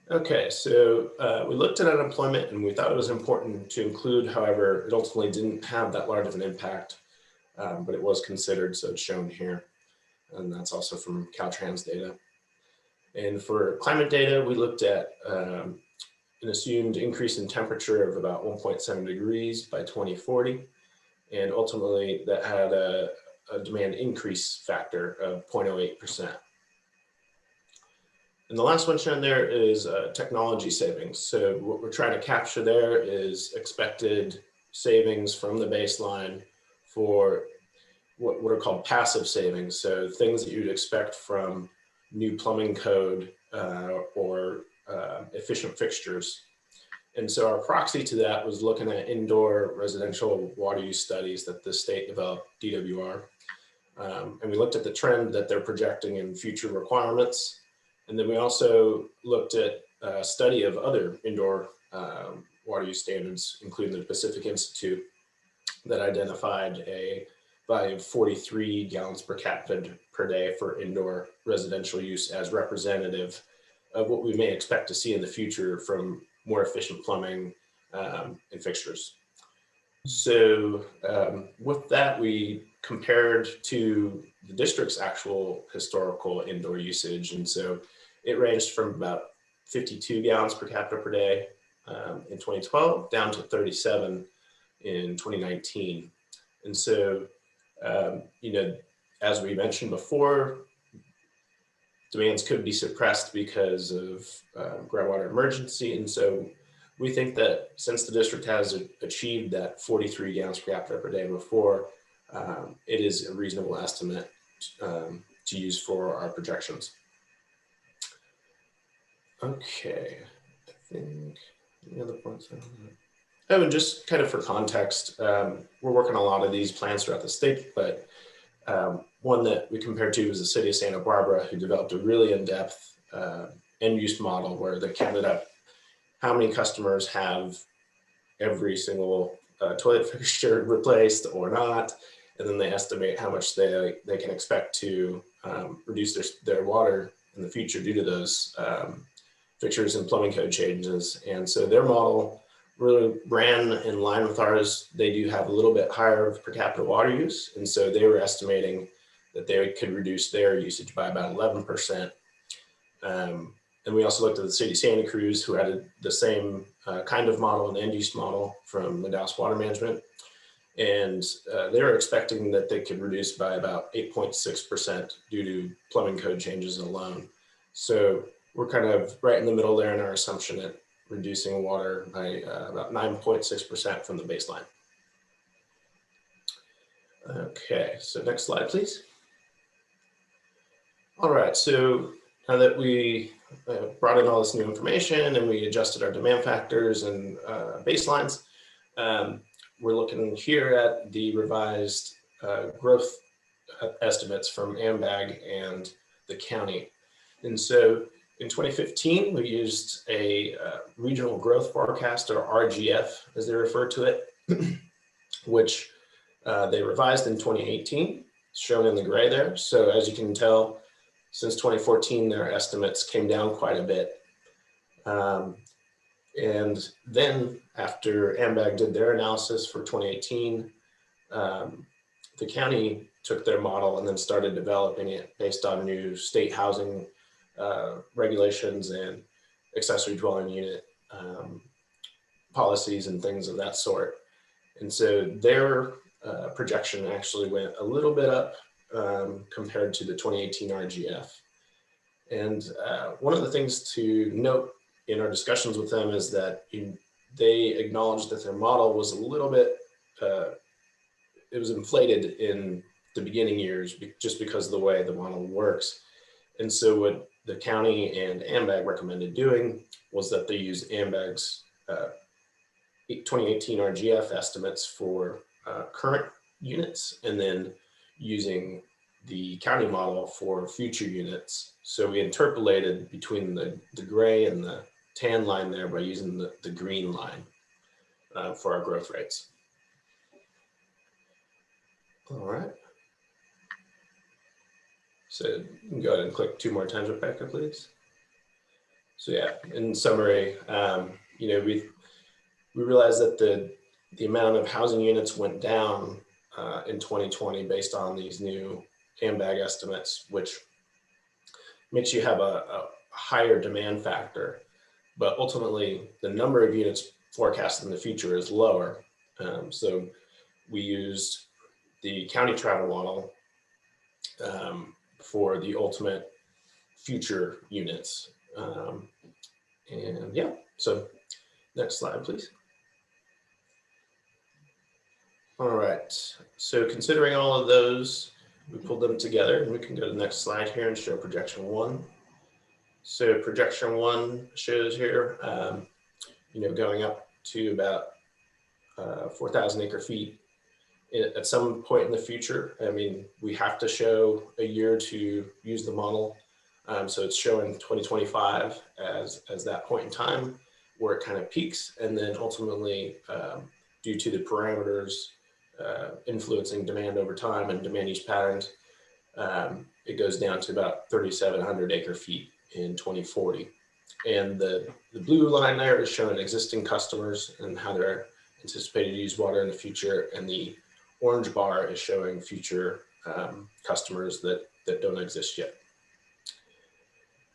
Okay, so we looked at unemployment and we thought it was important to include. However, it ultimately didn't have that large of an impact, but it was considered, so it's shown here. And that's also from Caltrans data. And for climate data, we looked at an assumed increase in temperature of about 1.7 degrees by 2040. And ultimately that had a demand increase factor of 0.08%. And the last one shown there is technology savings. So what we're trying to capture there is expected savings from the baseline for what are called passive savings. So things that you'd expect from new plumbing code or efficient fixtures. And so our proxy to that was looking at indoor residential water use studies that the state developed, DWR. And we looked at the trend that they're projecting in future requirements. And then we also looked at a study of other indoor water use standards, including the Pacific Institute, that identified a value of 43 gallons per capita per day for indoor residential use as representative of what we may expect to see in the future from more efficient plumbing and fixtures. So with that, we compared to the district's actual historical indoor usage. And so it ranged from about 52 gallons per capita per day in 2012 down to 37 in 2019. And so, you know, as we mentioned before, demands could be suppressed because of groundwater emergency. And so we think that since the district has achieved that 43 gallons per capita per day before, it is a reasonable estimate to use for our projections. Okay, I think any other points on that? Oh, and just kind of for context, we're working on a lot of these plans throughout the state, but one that we compared to was the city of Santa Barbara, who developed a really in-depth end-use model where they counted up how many customers have every single toilet fixture replaced or not, and then they estimate how much they can expect to reduce their water in the future due to those fixtures and plumbing code changes. And so their model really ran in line with ours. They do have a little bit higher per capita water use, and so they were estimating that they could reduce their usage by about 11%. And we also looked at the city of Santa Cruz, who had the same kind of model, an end-use model from the Dallas Water Management. And they were expecting that they could reduce by about 8.6% due to plumbing code changes alone. So we're kind of right in the middle there in our assumption that reducing water by about 9.6% from the baseline. Okay, so next slide, please. All right, so now that we brought in all this new information and we adjusted our demand factors and baselines, we're looking here at the revised growth estimates from AMBAG and the county. And so in 2015, we used a regional growth forecast, or RGF, as they refer to it, which they revised in 2018, shown in the gray there. So as you can tell, since 2014, their estimates came down quite a bit. And then after AMBAG did their analysis for 2018, the county took their model and then started developing it based on new state housing regulations and accessory dwelling unit policies and things of that sort. And so their projection actually went a little bit up compared to the 2018 RGF. And one of the things to note in our discussions with them is that they acknowledged that their model was a little bit, it was inflated in the beginning years just because of the way the model works. And so what the county and AMBAG recommended doing was that they use AMBAG's 2018 RGF estimates for current units, and then using the county model for future units. So we interpolated between the gray and the tan line there by using the green line for our growth rates. All right. So you can go ahead and click 2 more times, Rebecca, please. So yeah, in summary, you know, we realized that the amount of housing units went down in 2020 based on these new AMBAG estimates, which makes you have a higher demand factor, but ultimately the number of units forecasted in the future is lower. So we used the county travel model for the ultimate future units. And yeah, so next slide, please. All right, so considering all of those, we pulled them together, and we can go to the next slide here and show projection 1. So projection 1 shows here, you know, going up to about 4,000 acre feet at some point in the future. I mean, we have to show a year to use the model. So it's showing 2025 as that point in time where it kind of peaks. And then ultimately, due to the parameters influencing demand over time and demand use patterns, it goes down to about 3,700 acre feet in 2040. And the blue line there is showing existing customers and how they're anticipated to use water in the future. And the orange bar is showing future customers that don't exist yet.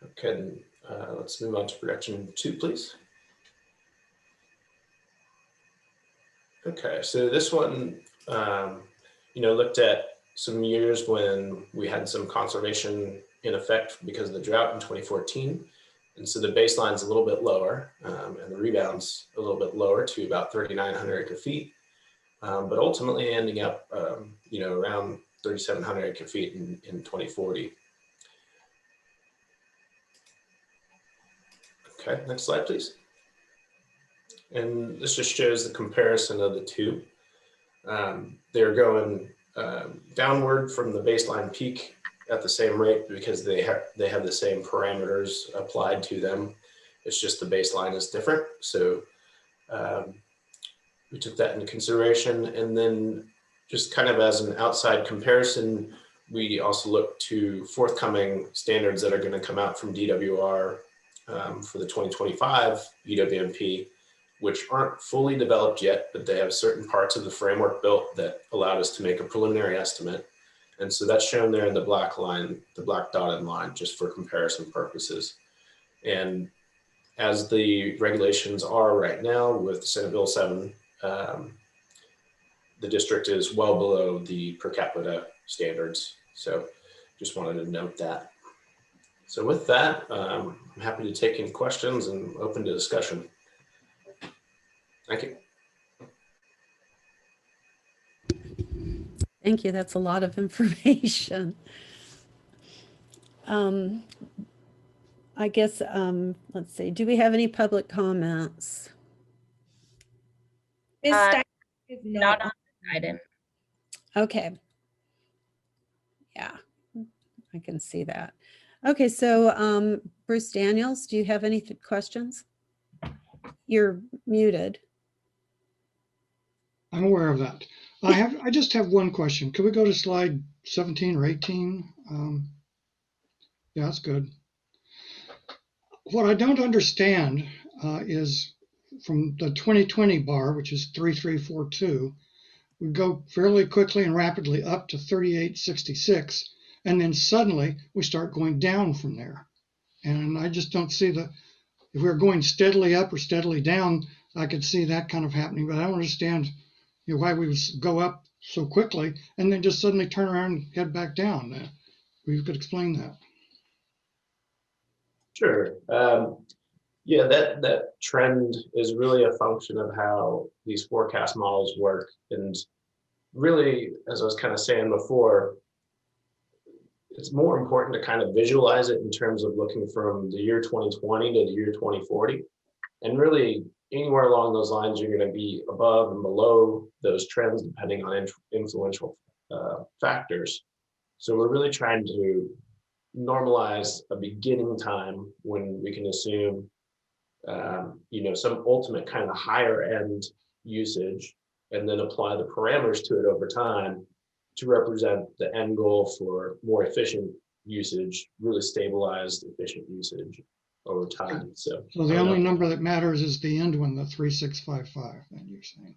Okay, let's move on to projection 2, please. Okay, so this one looked at some years when we had some conservation in effect because of the drought in 2014. And so the baseline's a little bit lower and the rebound's a little bit lower to about 3,900 acre feet, but ultimately ending up, around 3,700 acre feet in 2040. Okay, next slide, please. And this just shows the comparison of the two. They're going downward from the baseline peak at the same rate because they have the same parameters applied to them. It's just the baseline is different. So we took that into consideration. And then just kind of as an outside comparison, we also look to forthcoming standards that are going to come out from DWR for the 2025 UWMP, which aren't fully developed yet, but they have certain parts of the framework built that allowed us to make a preliminary estimate. And so that's shown there in the black line, the black dotted line, just for comparison purposes. And as the regulations are right now with Senate Bill 7, the district is well below the per capita standards. So just wanted to note that. So with that, I'm happy to take any questions and open to discussion. Thank you. Thank you. That's a lot of information. I guess, let's see, do we have any public comments? Ms. Stein is Not not on this item. Okay. Yeah, I can see that. Okay, so Bruce Daniels, do you have any questions? You're muted. I'm aware of that. I just have one question. Could we go to slide 17 or 18? Yeah, that's good. What I don't understand is from the 2020 bar, which is 3342, we go fairly quickly and rapidly up to 3866, and then suddenly we start going down from there. And I just don't see if we're going steadily up or steadily down, I could see that kind of happening, but I don't understand why we would go up so quickly and then just suddenly turn around and head back down. You could explain that. Sure. Yeah, that trend is really a function of how these forecast models work. And really, as I was kind of saying before, it's more important to kind of visualize it in terms of looking from the year 2020 to the year 2040. And really, anywhere along those lines, you're going to be above and below those trends depending on influential factors. So we're really trying to normalize a beginning time when we can assume some ultimate kind of higher end usage, and then apply the parameters to it over time to represent the end goal for more efficient usage, really stabilized, efficient usage over time. So the only number that matters is the end one, the 3655, then you're saying.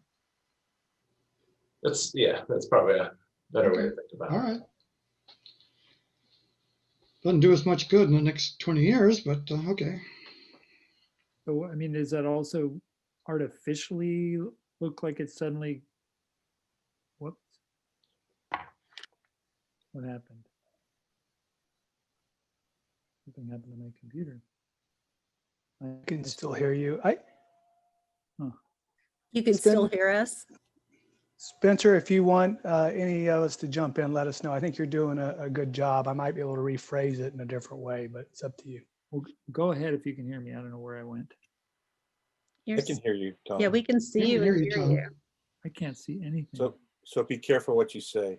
That's probably a better way to think about it. All right. Doesn't do us much good in the next 20 years, but okay. So, I mean, does that also artificially look like it's suddenly, whoops, what happened? Something happened to my computer. I can still hear you. You can still hear us? Spencer, if you want any of us to jump in, let us know. I think you're doing a good job. I might be able to rephrase it in a different way, but it's up to you. Well, go ahead if you can hear me. I don't know where I went. I can hear you, Tom. Yeah, we can see you and hear you. I can't see anything. So be careful what you say.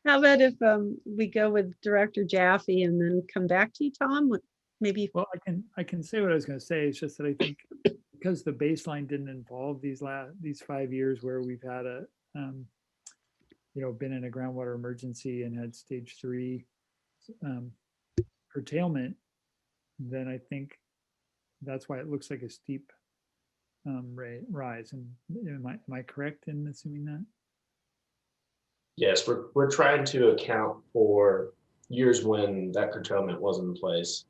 How about if we go with Director Jaffe and then come back to you, Tom? Maybe. Well, I can say what I was going to say. It's just that I think because the baseline didn't involve these 5 years where we've had been in a groundwater emergency and had stage 3 curtailment, then I think that's why it looks like a steep rise. And am I correct in assuming that? Yes, we're trying to account for years when that curtailment was in place,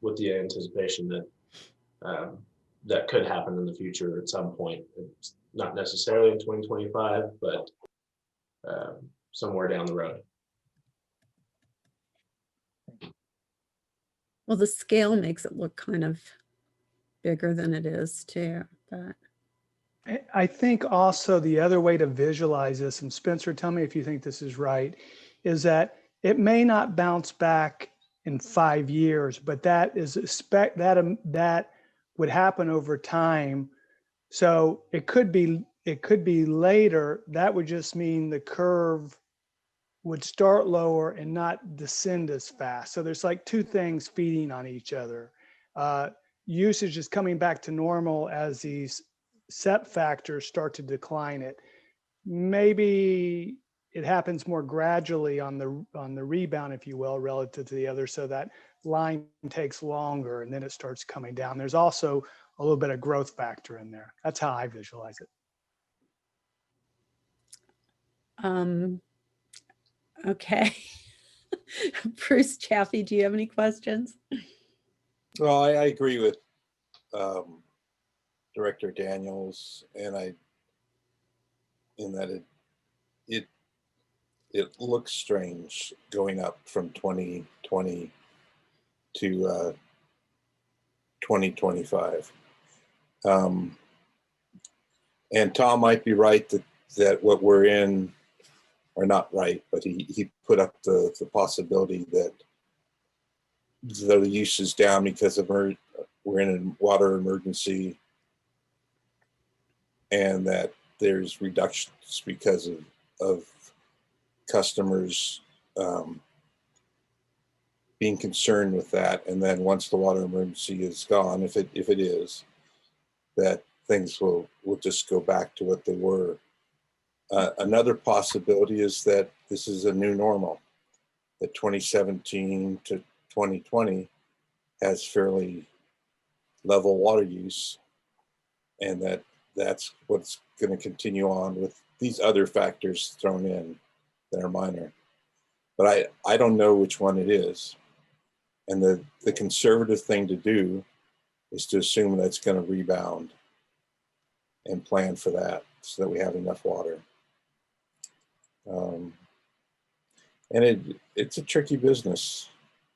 with the anticipation that that could happen in the future at some point. not necessarily in 2025, but somewhere down the road. Well, the scale makes it look kind of bigger than it is too, but I think also the other way to visualize this, and Spencer, tell me if you think this is right, is that it may not bounce back in 5 years, but that is that would happen over time. So it could be later. That would just mean the curve would start lower and not descend as fast. So there's like two things feeding on each other. Usage is coming back to normal as these set factors start to decline it. Maybe it happens more gradually on the rebound, if you will, relative to the other, so that line takes longer and then it starts coming down. There's also a little bit of growth factor in there. That's how I visualize it. okay. Bruce Chaffee, do you have any questions? Well, I agree with Director Daniels, and in that it looks strange going up from 2020 to 2025. And Tom might be right that what we're in, or not right, but he put up the possibility that the use is down because of we're in a water emergency, and that there's reductions because of customers being concerned with that. And then once the water emergency is gone, if it is, that things will just go back to what they were. Another possibility is that this is a new normal, that 2017 to 2020 has fairly level water use, and that's what's going to continue on with these other factors thrown in that are minor. But I don't know which one it is. And the conservative thing to do is to assume that it's going to rebound and plan for that so that we have enough water. And it's a tricky business,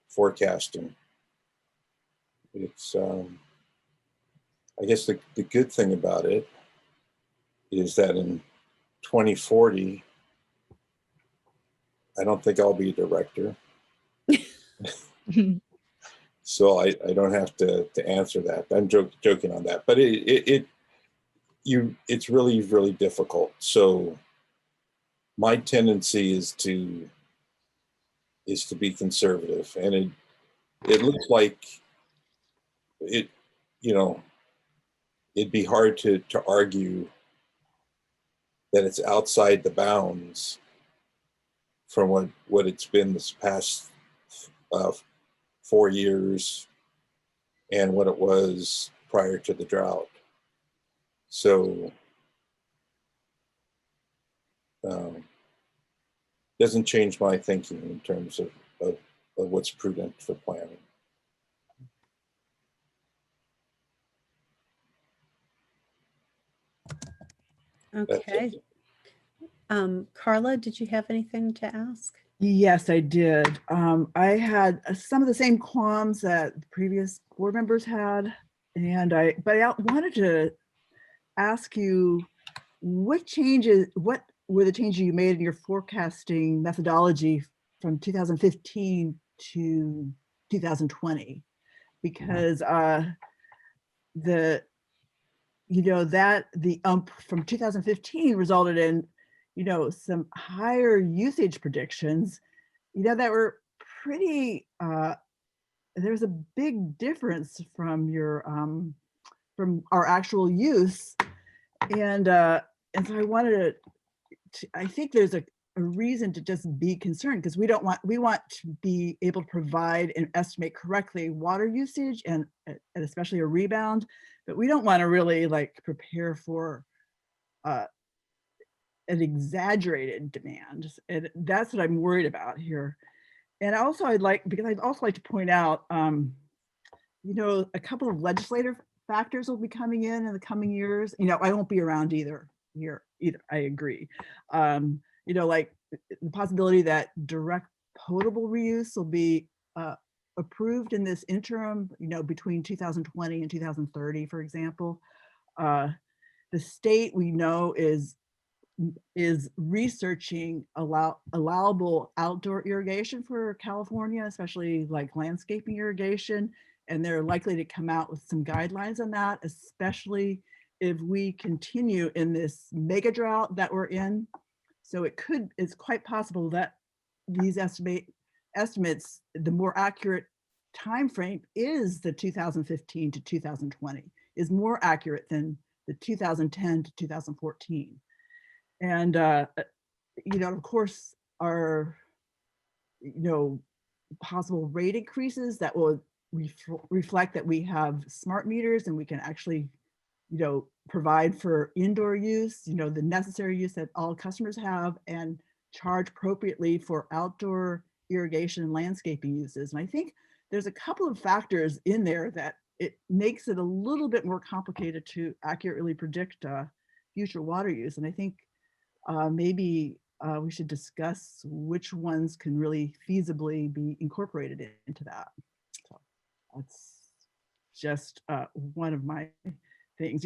forecasting. It's, I guess the good thing about it is that in 2040, I don't think I'll be a director. So I don't have to answer that. I'm joking on that, but it's really, really difficult. So my tendency is to be conservative, and it looks like it, it'd be hard to argue that it's outside the bounds from what it's been this past 4 years and what it was prior to the drought. So doesn't change my thinking in terms of what's prudent for planning. Okay. Carla, did you have anything to ask? Yes, I did. I had some of the same qualms that the previous board members had, but I wanted to ask you what were the changes you made in your forecasting methodology from 2015 to 2020? Because the from 2015 resulted in some higher usage predictions that were pretty there's a big difference from your from our actual use, and so I wanted to I think there's a reason to just be concerned, because we want to be able to provide and estimate correctly water usage and especially a rebound, but we don't want to really prepare for an exaggerated demand, and that's what I'm worried about here. And also I'd also like to point out, a couple of legislative factors will be coming in the coming years. I won't be around either. I agree. Like the possibility that direct potable reuse will be approved in this interim, between 2020 and 2030, for example. The state we know is researching allowable outdoor irrigation for California, especially like landscaping irrigation. And they're likely to come out with some guidelines on that, especially if we continue in this mega drought that we're in. So it's quite possible that these estimates, the more accurate time frame is the 2015 to 2020, is more accurate than the 2010 to 2014. And, of course, our, possible rate increases that will reflect that we have smart meters and we can actually, provide for indoor use, the necessary use that all customers have, and charge appropriately for outdoor irrigation and landscaping uses. And I think there's a couple of factors in there that it makes it a little bit more complicated to accurately predict future water use. And I think maybe we should discuss which ones can really feasibly be incorporated into that. So that's just one of my things.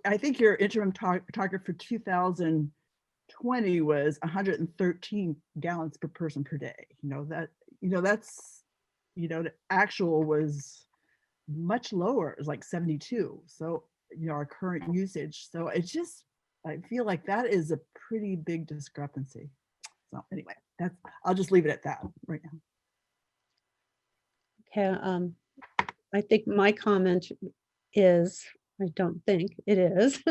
I think your interim target for 2020 was 113 gallons per person per day. That's the actual was much lower. It was like 72. So our current usage. So I feel like that is a pretty big discrepancy. So anyway, I'll just leave it at that right now. Okay, I think my comment is, I don't think it is,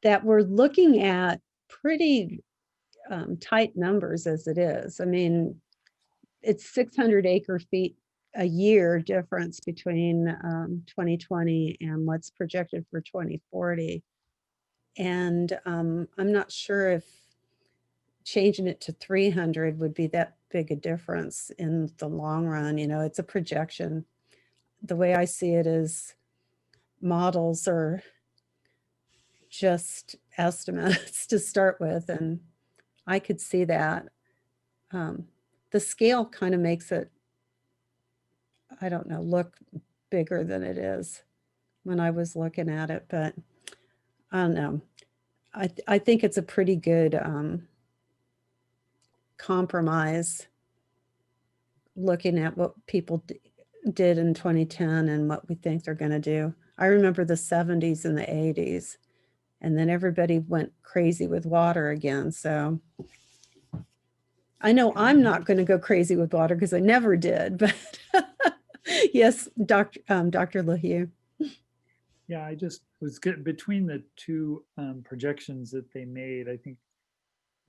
that we're looking at pretty tight numbers as it is. I mean, it's 600 acre feet a year difference between 2020 and what's projected for 2040. And I'm not sure if changing it to 300 would be that big a difference in the long run. It's a projection. The way I see it is models are just estimates to start with, and I could see that. The scale kind of makes it, I don't know, look bigger than it is when I was looking at it, but I don't know. I think it's a pretty good compromise looking at what people did in 2010 and what we think they're going to do. I remember the 70s and the 80s, and then everybody went crazy with water again. So I know I'm not going to go crazy with water because I never did, but yes, Dr. LaHue. Yeah, I just was getting between the two projections that they made. I think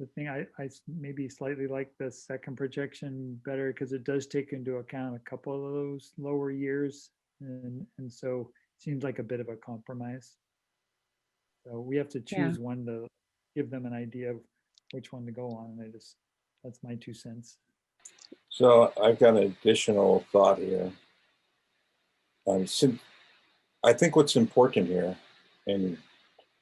the thing I maybe slightly like the second projection better because it does take into account a couple of those lower years, and so it seems like a bit of a compromise. So we have to choose one to give them an idea of which one to go on, and that's my 2 cents. So I've got an additional thought here. I think what's important here, and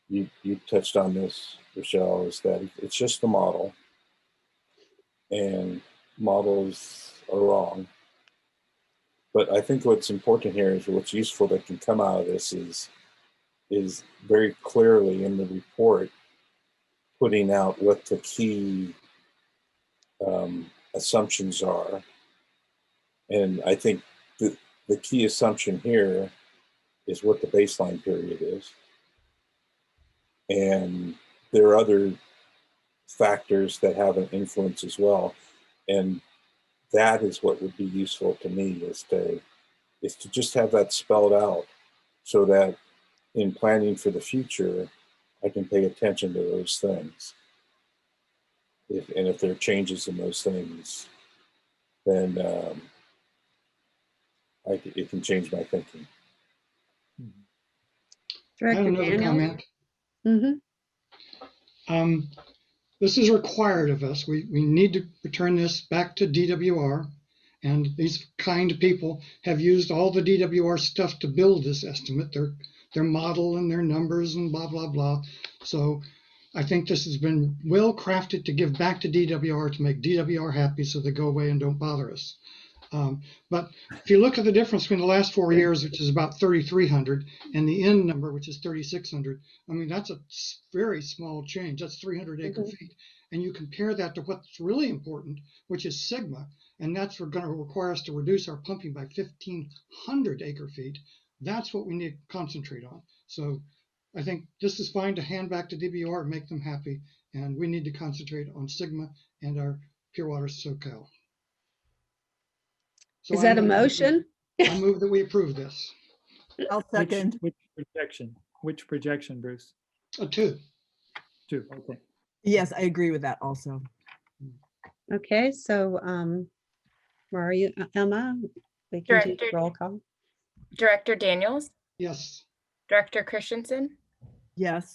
you touched on this, Rochelle, is that it's just a model, and models are wrong. But I think what's important here is what's useful that can come out of this is very clearly in the report putting out what the key assumptions are. And I think the key assumption here is what the baseline period is. And there are other factors that have an influence as well. And that is what would be useful to me is to just have that spelled out so that in planning for the future, I can pay attention to those things. If there are changes in those things, then it can change my thinking. I have another comment. This is required of us. We need to return this back to DWR And these kind people have used all the DWR stuff to build this estimate, their model and their numbers and blah, blah, blah. So I think this has been well crafted to give back to DWR to make DWR happy so they go away and don't bother us. But if you look at the difference between the last 4 years, which is about 3,300, and the end number, which is 3,600, I mean, that's a very small change. That's 300 acre feet. And you compare that to what's really important, which is sigma, and that's going to require us to reduce our pumping by 1,500 acre feet. That's what we need to concentrate on. So I think this is fine to hand back to DWR and make them happy. And we need to concentrate on sigma and our Pure Water Soquel. So Is that a motion? I move that we approve this. I'll second. Which projection? Which projection, Bruce? A 2. 2, okay. Yes, I agree with that also. Okay, so Mario, Emma, we can do the Director- roll call. Director Daniels, Yes. Director Christensen, Yes.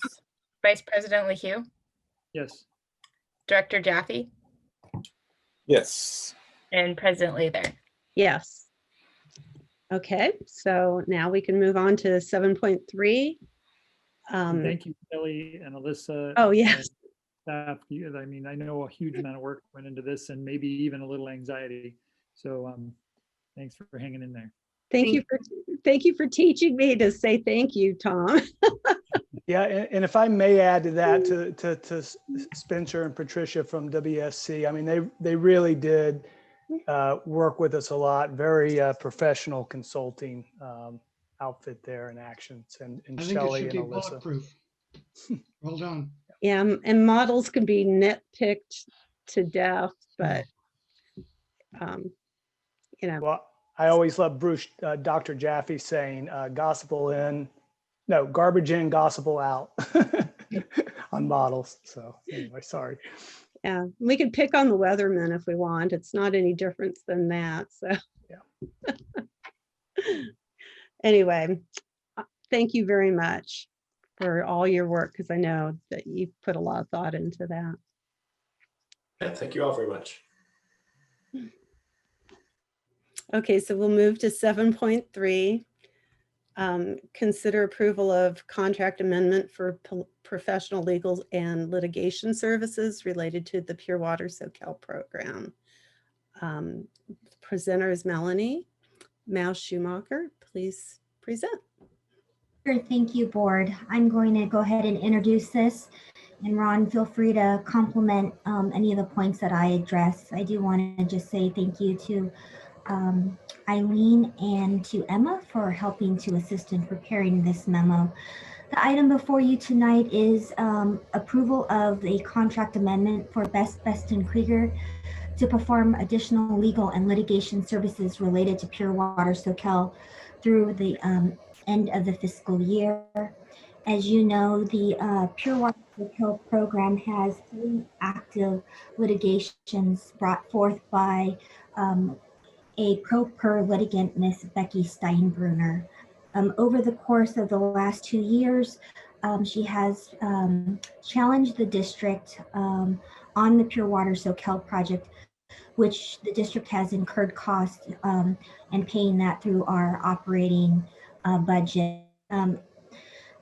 Vice President LeHue, Yes. Director Jaffe, Yes. and President Lather. Yes. Okay, so now we can move on to 7.3. And thank you, Kelly and Alyssa. Oh, and yes. Staff. I mean, I know a huge amount of work went into this and maybe even a little anxiety. So thanks for hanging in there. Thank you for teaching me to say thank you, Tom. Yeah, and if I may add to that, to Spencer and Patricia from WSC, I mean, they really did work with us a lot. Very professional consulting outfit there in Actions, and I think it Shelley should and be Alyssa. bulletproof. Well done. Yeah, and models can be nitpicked to death, but Well, I always love Bruce, Dr. Jaffe saying, gospel in, no, garbage in, gospel out on models. So anyway, sorry. yeah, we can pick on the weathermen if we want. It's not any different than that. So Yeah. Anyway, thank you very much for all your work, because I know that you've put a lot of thought into that. Yeah, thank you all very much. Okay, so we'll move to 7.3. Consider approval of contract amendment for professional legal and litigation services related to the Pure Water Soquel program. Presenter is Melanie. Mouse Schumacher, please present. Sure, thank you, board. I'm going to go ahead and introduce this, and Ron, feel free to complement any of the points that I address. I do want to just say thank you to Eileen and to Emma for helping to assist in preparing this memo. The item before you tonight is approval of a contract amendment for Best & Krieger to perform additional legal and litigation services related to Pure Water Soquel through the end of the fiscal year. As you know, the Pure Water Soquel program has 3 active litigations brought forth by a pro per litigant, Miss Becky Steinbrunner. Over the course of the last 2 years, she has challenged the district on the Pure Water Soquel project, which the district has incurred costs and paying that through our operating budget.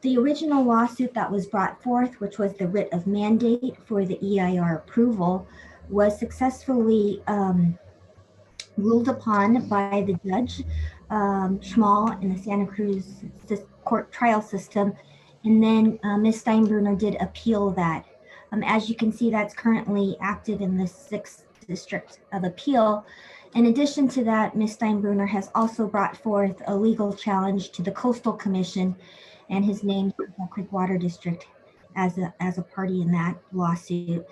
The original lawsuit that was brought forth, which was the writ of mandate for the EIR approval, was successfully ruled upon by the judge, Schmall, in the Santa Cruz court trial system. And then Ms. Steinbrunner did appeal that. As you can see, that's currently active in the 6th District of Appeal. In addition to that, Ms. Steinbrunner has also brought forth a legal challenge to the Coastal Commission and his name, Soquel Creek Water District, as a party in that lawsuit.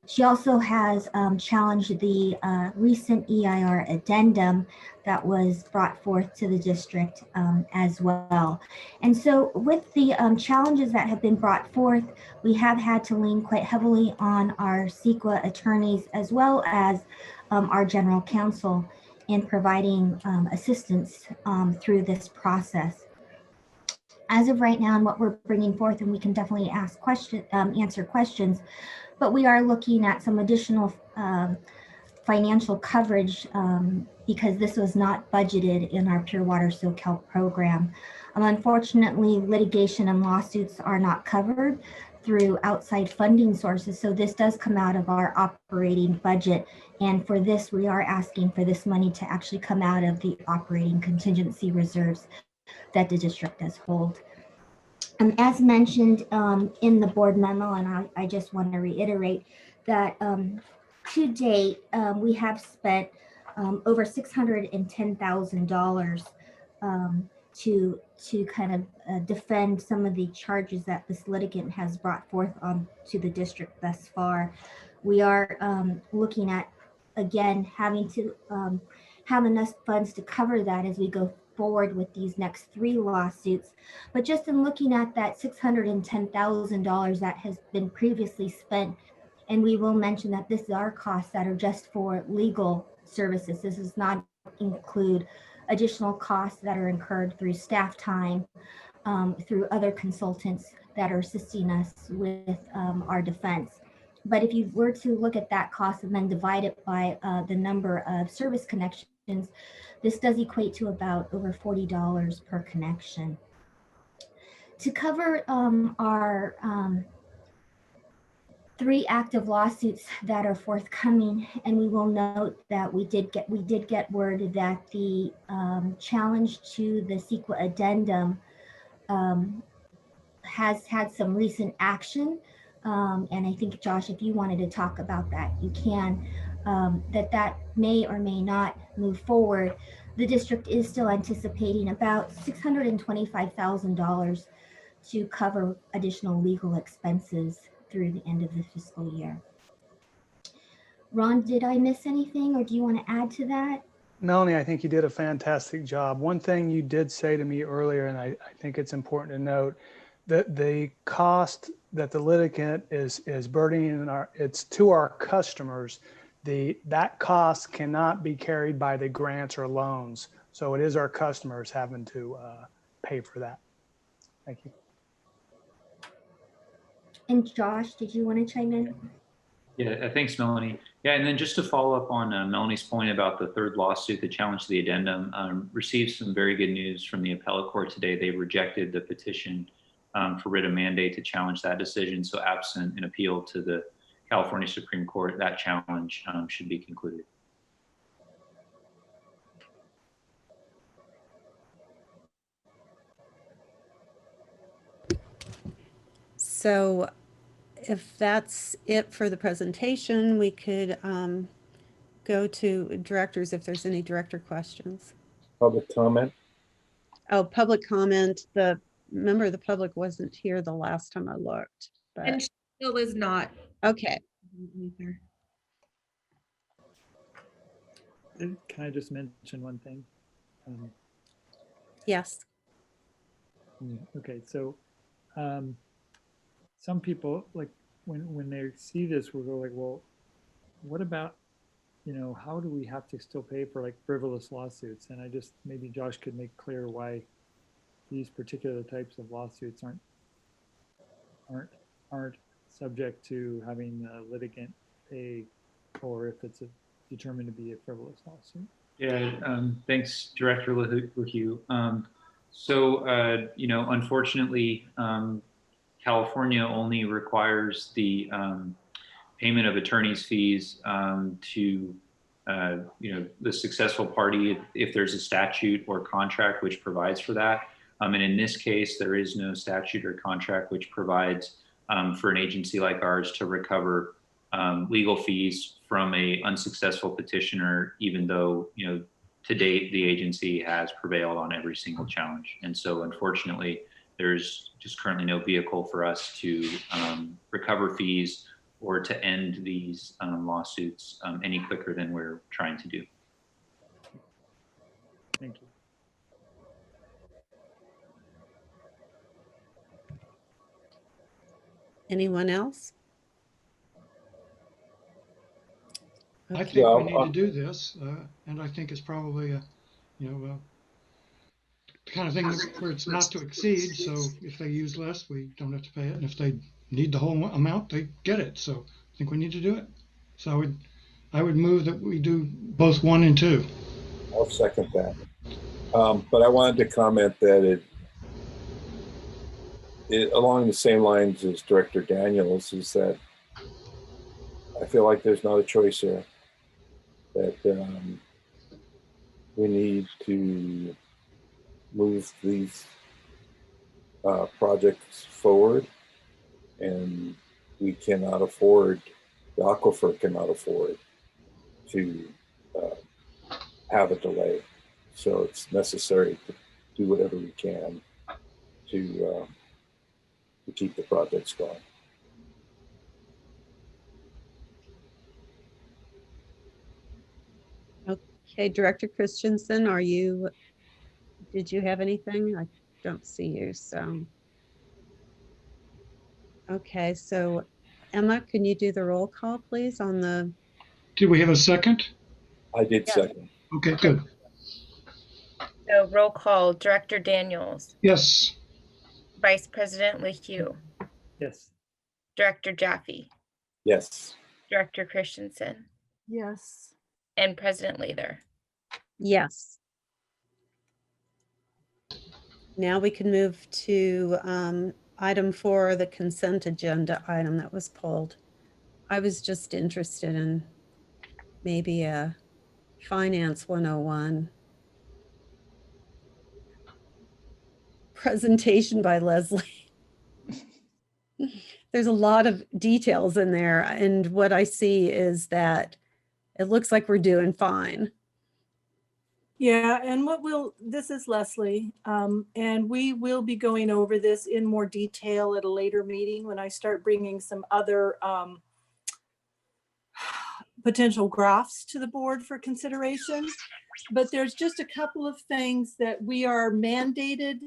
She also has challenged the recent EIR addendum that was brought forth to the district as well. And so with the challenges that have been brought forth, we have had to lean quite heavily on our SqCWD attorneys as well as our general counsel in providing assistance through this process. As of right now, and what we're bringing forth, and we can definitely answer questions, but we are looking at some additional financial coverage because this was not budgeted in our Pure Water Soquel program. Unfortunately, litigation and lawsuits are not covered through outside funding sources. So this does come out of our operating budget. And for this, we are asking for this money to actually come out of the operating contingency reserves that the district does hold. As mentioned in the board memo, and I just want to reiterate that to date, we have spent over $610,000 to kind of defend some of the charges that this litigant has brought forth to the district thus far. We are looking at, again, having to have enough funds to cover that as we go forward with these next 3 lawsuits. But just in looking at that $610,000 that has been previously spent, and we will mention that this is our costs that are just for legal services. This does not include additional costs that are incurred through staff time, through other consultants that are assisting us with our defense. But if you were to look at that cost and then divide it by the number of service connections, this does equate to about over $40 per connection. To cover our 3 active lawsuits that are forthcoming, and we will note that we did get word that the challenge to the SqCWD addendum has had some recent action, and I think, Josh, if you wanted to talk about that, you can. That may or may not move forward. The district is still anticipating about $625,000 to cover additional legal expenses through the end of the fiscal year. Ron, did I miss anything, or do you want to add to that? Melanie, I think you did a fantastic job. One thing you did say to me earlier, and I think it's important to note, that the cost that the litigant is burdening it's to our customers. That cost cannot be carried by the grants or loans. So it is our customers having to pay for that. Thank you. And Josh, did you want to chime in? Yeah, thanks, Melanie. Yeah, and then just to follow up on Melanie's point about the 3rd lawsuit, the challenge to the addendum, received some very good news from the appellate court today. They rejected the petition for writ of mandate to challenge that decision. So absent an appeal to the California Supreme Court, that challenge should be concluded. So if that's it for the presentation, we could go to directors if there's any director questions. Public comment? Oh, public comment. The member of the public wasn't here the last time I looked. But... And she still is not. Okay. Either. Can I just mention one thing? Yes. Okay, so some people, like when they see this, will go like, well, what about, how do we have to still pay for like frivolous lawsuits? And I just, maybe Josh could make clear why these particular types of lawsuits aren't subject to having the litigant pay, or if it's determined to be a frivolous lawsuit. Yeah, thanks, Director LaHue. Unfortunately, California only requires the payment of attorney's fees to the successful party if there's a statute or contract which provides for that. And in this case, there is no statute or contract which provides for an agency like ours to recover legal fees from a unsuccessful petitioner, even though, to date, the agency has prevailed on every single challenge. And so unfortunately, there's just currently no vehicle for us to recover fees or to end these lawsuits any quicker than we're trying to do. Thank you. Anyone else? I think we need to do this, and I think it's probably the kind of thing where it's not to exceed. So if they use less, we don't have to pay it, and if they need the whole amount, they get it. So I think we need to do it. So I would I would move that we do both 1 and 2. I'll second that. But I wanted to comment that it along the same lines as Director Daniels, is that I feel like there's not a choice here. That we need to move these projects forward, and we cannot afford, the aquifer cannot afford to have a delay. So it's necessary to do whatever we can to keep the projects going. Okay, Director Christensen, did you have anything? I don't see you, so. Okay, so Emma, can you do the roll call, please, on the? Do we have a second? I did Yes. second. Okay, good. So roll call, Director Daniels, Yes. Vice President LeHue, Yes. Director Jaffe, Yes. Director Christensen, Yes. and President Lather. Yes. Now we can move to item 4, the consent agenda item that was pulled. I was just interested in maybe a Finance 101 presentation by Leslie. There's a lot of details in there, and what I see is that it looks like we're doing fine. Yeah, and this is Leslie, and we will be going over this in more detail at a later meeting when I start bringing some other potential graphs to the board for consideration. But there's just a couple of things that we are mandated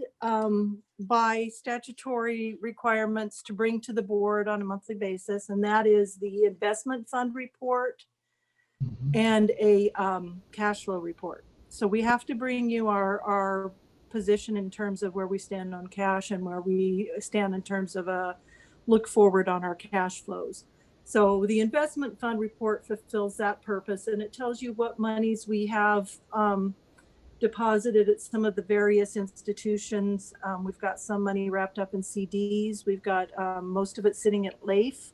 by statutory requirements to bring to the board on a monthly basis, and that is the investment fund report and a cash flow report. So we have to bring you our position in terms of where we stand on cash and where we stand in terms of a look forward on our cash flows. So the investment fund report fulfills that purpose, and it tells you what monies we have deposited at some of the various institutions. We've got some money wrapped up in CDs. We've got most of it sitting at LAIF.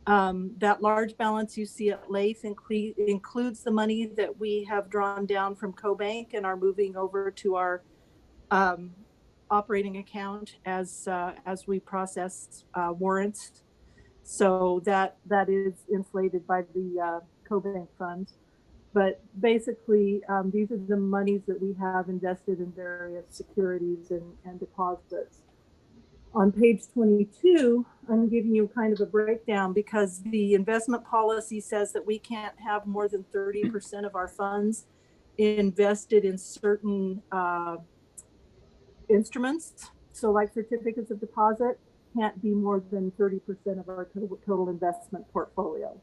That large balance you see at LAIF includes the money that we have drawn down from CoBank and are moving over to our operating account as we process warrants. So that is inflated by the CoBank funds. But basically, these are the monies that we have invested in various securities and deposits. On page 22, I'm giving you kind of a breakdown because the investment policy says that we can't have more than 30% of our funds invested in certain instruments. So like certificates of deposit can't be more than 30% of our total investment portfolio.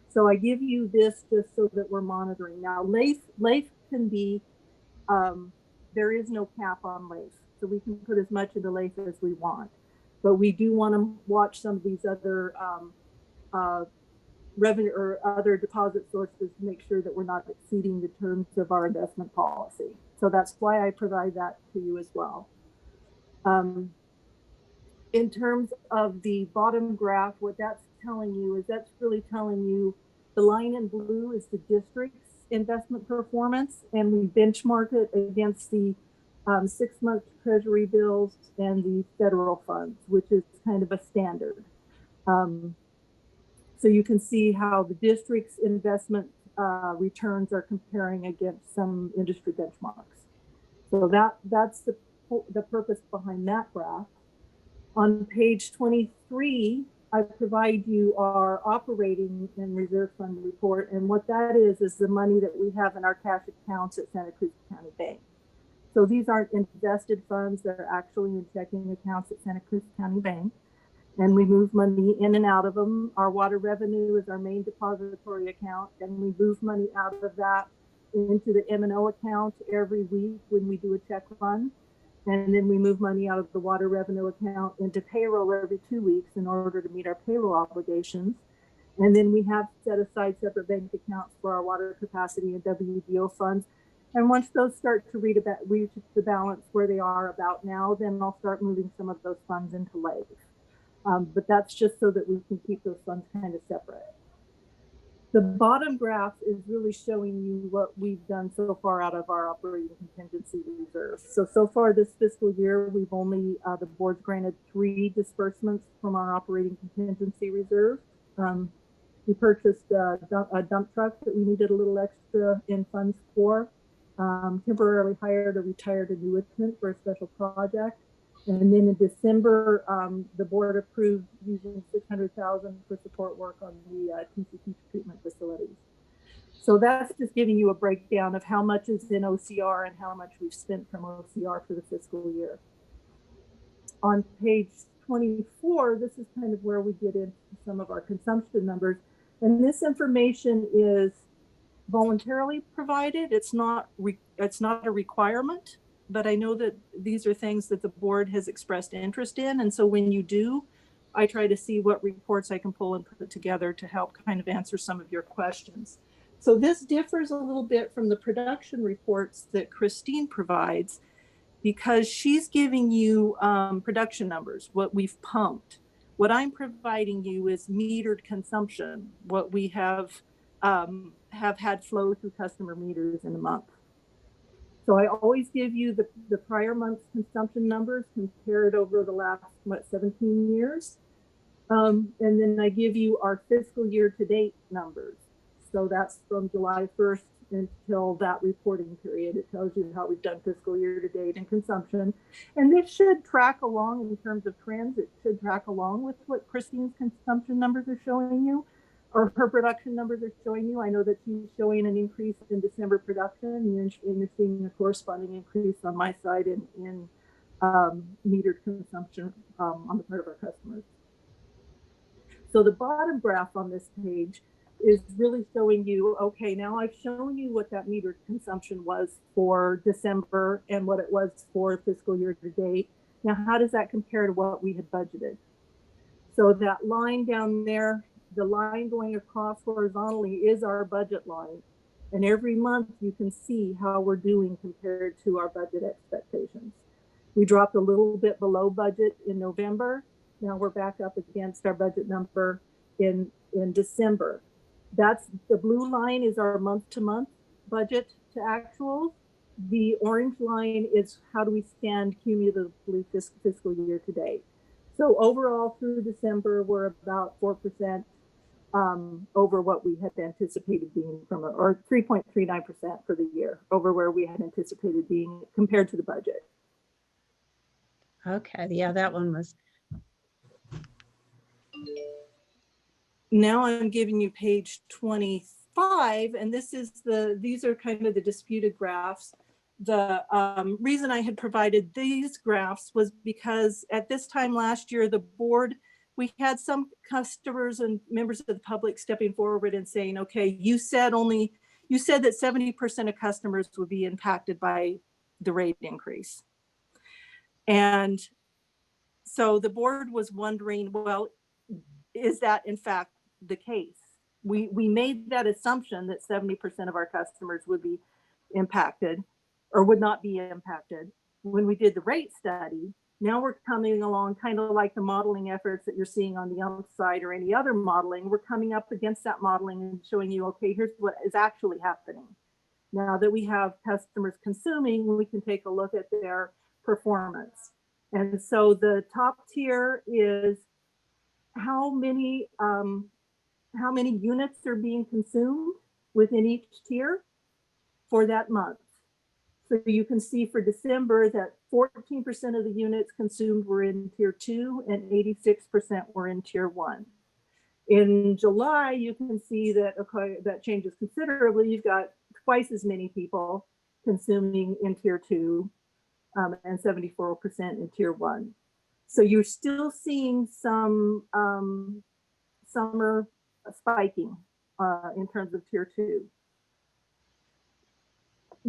So I give you this just so that we're monitoring. Now, LAIF can be, there is no cap on LAIF. So we can put as much into LAIF as we want. But we do want to watch some of these other revenue or other deposit sources to make sure that we're not exceeding the terms of our investment policy. So that's why I provide that to you as well. In terms of the bottom graph, what that's telling you is that's really telling you the line in blue is the district's investment performance, and we benchmark it against the 6-month treasury bills and the federal funds, which is kind of a standard. So you can see how the district's investment returns are comparing against some industry benchmarks. So that's the purpose behind that graph. On page 23, I provide you our operating and reserve fund report. And what that is the money that we have in our cash accounts at Santa Cruz County Bank. So these aren't invested funds, they're actually in checking accounts at Santa Cruz County Bank. And we move money in and out of them. Our water revenue is our main depository account, and we move money out of that into the M&O account every week when we do a check run. And then we move money out of the water revenue account into payroll every 2 weeks in order to meet our payroll obligations. And then we have set aside separate bank accounts for our water capacity and WDO funds. And once those start to reach the balance where they are about now, then I'll start moving some of those funds into LAIF. But that's just so that we can keep those funds kind of separate. The bottom graph is really showing you what we've done so far out of our operating contingency reserve. So far this fiscal year, we've only, the board's granted 3 disbursements from our operating contingency reserve. We purchased a dump truck that we needed a little extra in funds for, temporarily hired a retired annuitant for a special project. And then in December, the board approved using $600,000 for support work on the TCP treatment facilities. So that's just giving you a breakdown of how much is in OCR and how much we've spent from OCR for the fiscal year. On page 24, this is kind of where we get into some of our consumption numbers. And this information is voluntarily provided. It's not a requirement. But I know that these are things that the board has expressed interest in. And so when you do, I try to see what reports I can pull and put together to help kind of answer some of your questions. So this differs a little bit from the production reports that Christine provides, because she's giving you production numbers, what we've pumped. What I'm providing you is metered consumption, what we have had flow through customer meters in a month. So I always give you the prior month's consumption numbers compared over the last, 17 years. And then I give you our fiscal year to date numbers. So that's from July 1st until that reporting period. It tells you how we've done fiscal year to date in consumption. And this should track along in terms of trends. It should track along with what Christine's consumption numbers are showing you, or her production numbers are showing you. I know that she's showing an increase in December production, and you're seeing a corresponding increase on my side in metered consumption on the part of our customers. So the bottom graph on this page is really showing you, okay, now I've shown you what that metered consumption was for December and what it was for fiscal year to date. Now, how does that compare to what we had budgeted? So that line down there, the line going across horizontally is our budget line. And every month you can see how we're doing compared to our budget expectations. We dropped a little bit below budget in November. Now we're back up against our budget number in December. That's the blue line is our month-to-month budget to actual. The orange line is how do we stand cumulatively fiscal year to date. So overall through December, we're about 4% over what we had anticipated being or 3.39% for the year over where we had anticipated being compared to the budget. Okay, yeah, that one was. Now I'm giving you page 25, and these are kind of the disputed graphs. The reason I had provided these graphs was because at this time last year, the board, we had some customers and members of the public stepping forward and saying, okay, you said that 70% of customers would be impacted by the rate increase. And so the board was wondering, well, is that in fact the case? We made that assumption that 70% of our customers would be impacted or would not be impacted when we did the rate study. Now we're coming along kind of like the modeling efforts that you're seeing on the UMP side or any other modeling. We're coming up against that modeling and showing you, okay, here's what is actually happening. Now that we have customers consuming, we can take a look at their performance. And so the top tier is how many units are being consumed within each tier for that month. So you can see for December that 14% of the units consumed were in tier 2 and 86% were in tier 1. In July, you can see that, okay, that changes considerably. You've got twice as many people consuming in tier 2 and 74% in tier 1. So you're still seeing some summer spiking in terms of tier 2.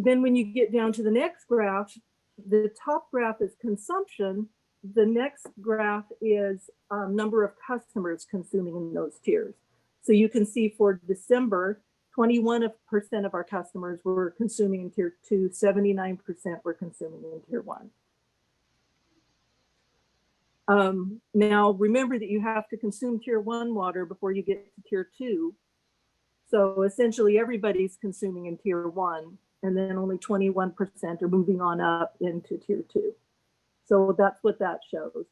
Then when you get down to the next graph, the top graph is consumption. The next graph is number of customers consuming in those tiers. So you can see for December, 21% of our customers were consuming in tier 2, 79% were consuming in tier 1. Now, remember that you have to consume tier 1 water before you get to tier 2. So essentially everybody's consuming in tier 1, and then only 21% are moving on up into tier 2. So that's what that shows.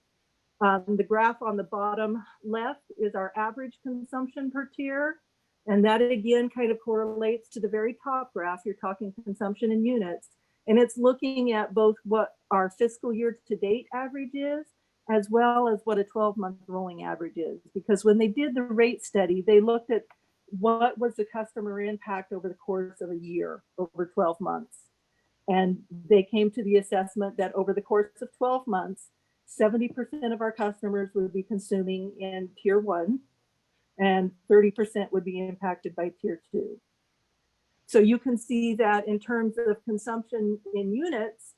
The graph on the bottom left is our average consumption per tier. And that again kind of correlates to the very top graph. You're talking consumption in units. And it's looking at both what our fiscal year to date average is, as well as what a 12-month rolling average is. Because when they did the rate study, they looked at what was the customer impact over the course of a year, over 12 months. And they came to the assessment that over the course of 12 months, 70% of our customers would be consuming in tier 1, and 30% would be impacted by tier 2. So you can see that in terms of consumption in units,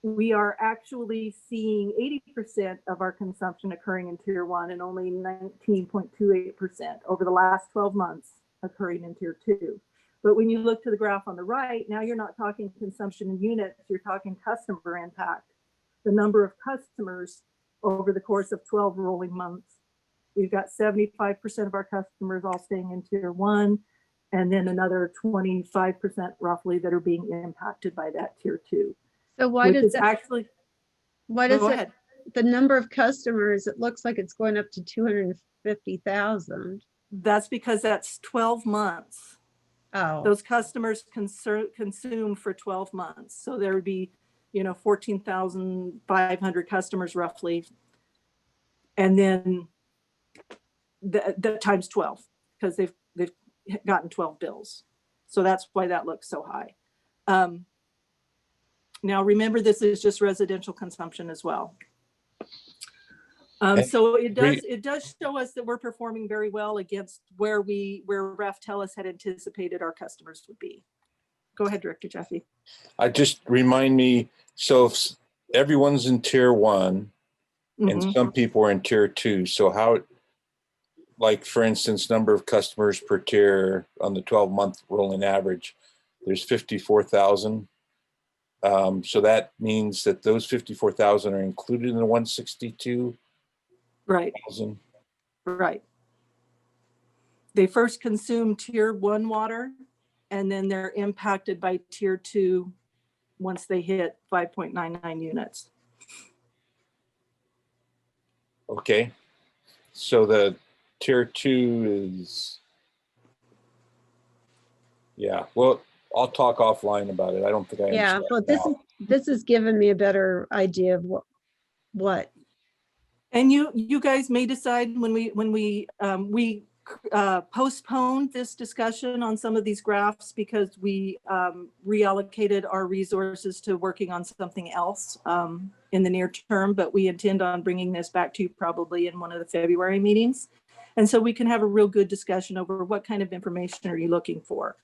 we are actually seeing 80% of our consumption occurring in tier 1 and only 19.28% over the last 12 months occurring in tier 2. But when you look to the graph on the right, now you're not talking consumption in units, you're talking customer impact. The number of customers over the course of 12 rolling months. We've got 75% of our customers all staying in tier 1, and then another 25% roughly that are being impacted by that tier 2. So why does that actually, why does go it, ahead. the number of customers, it looks like it's going up to 250,000. That's because that's 12 months. Oh, Those customers consume for 12 months. So there would be, 14,500 customers roughly. And then the times 12, because they've gotten 12 bills. So that's why that looks so high. Now remember, this is just residential consumption as well. So it does show us that we're performing very well against where Ref Tellus had anticipated our customers would be. Go ahead, Director Jeffy. I just remind me, so if everyone's in tier 1 and some people are in tier 2, so how, like for instance, number of customers per tier on the 12-month rolling average, there's 54,000. So that means that those 54,000 are included in the 162,000. Right. They first consume tier 1 water, and then they're impacted by tier 2 once they hit 5.99 units. Okay. So the tier 2 is, yeah, well, I'll talk offline about it. I don't think I understand. yeah, well, this is giving me a better idea of what. And you guys may decide when we postponed this discussion on some of these graphs because we reallocated our resources to working on something else in the near term, but we intend on bringing this back to you probably in one of the February meetings. And so we can have a real good discussion over what kind of information are you looking for.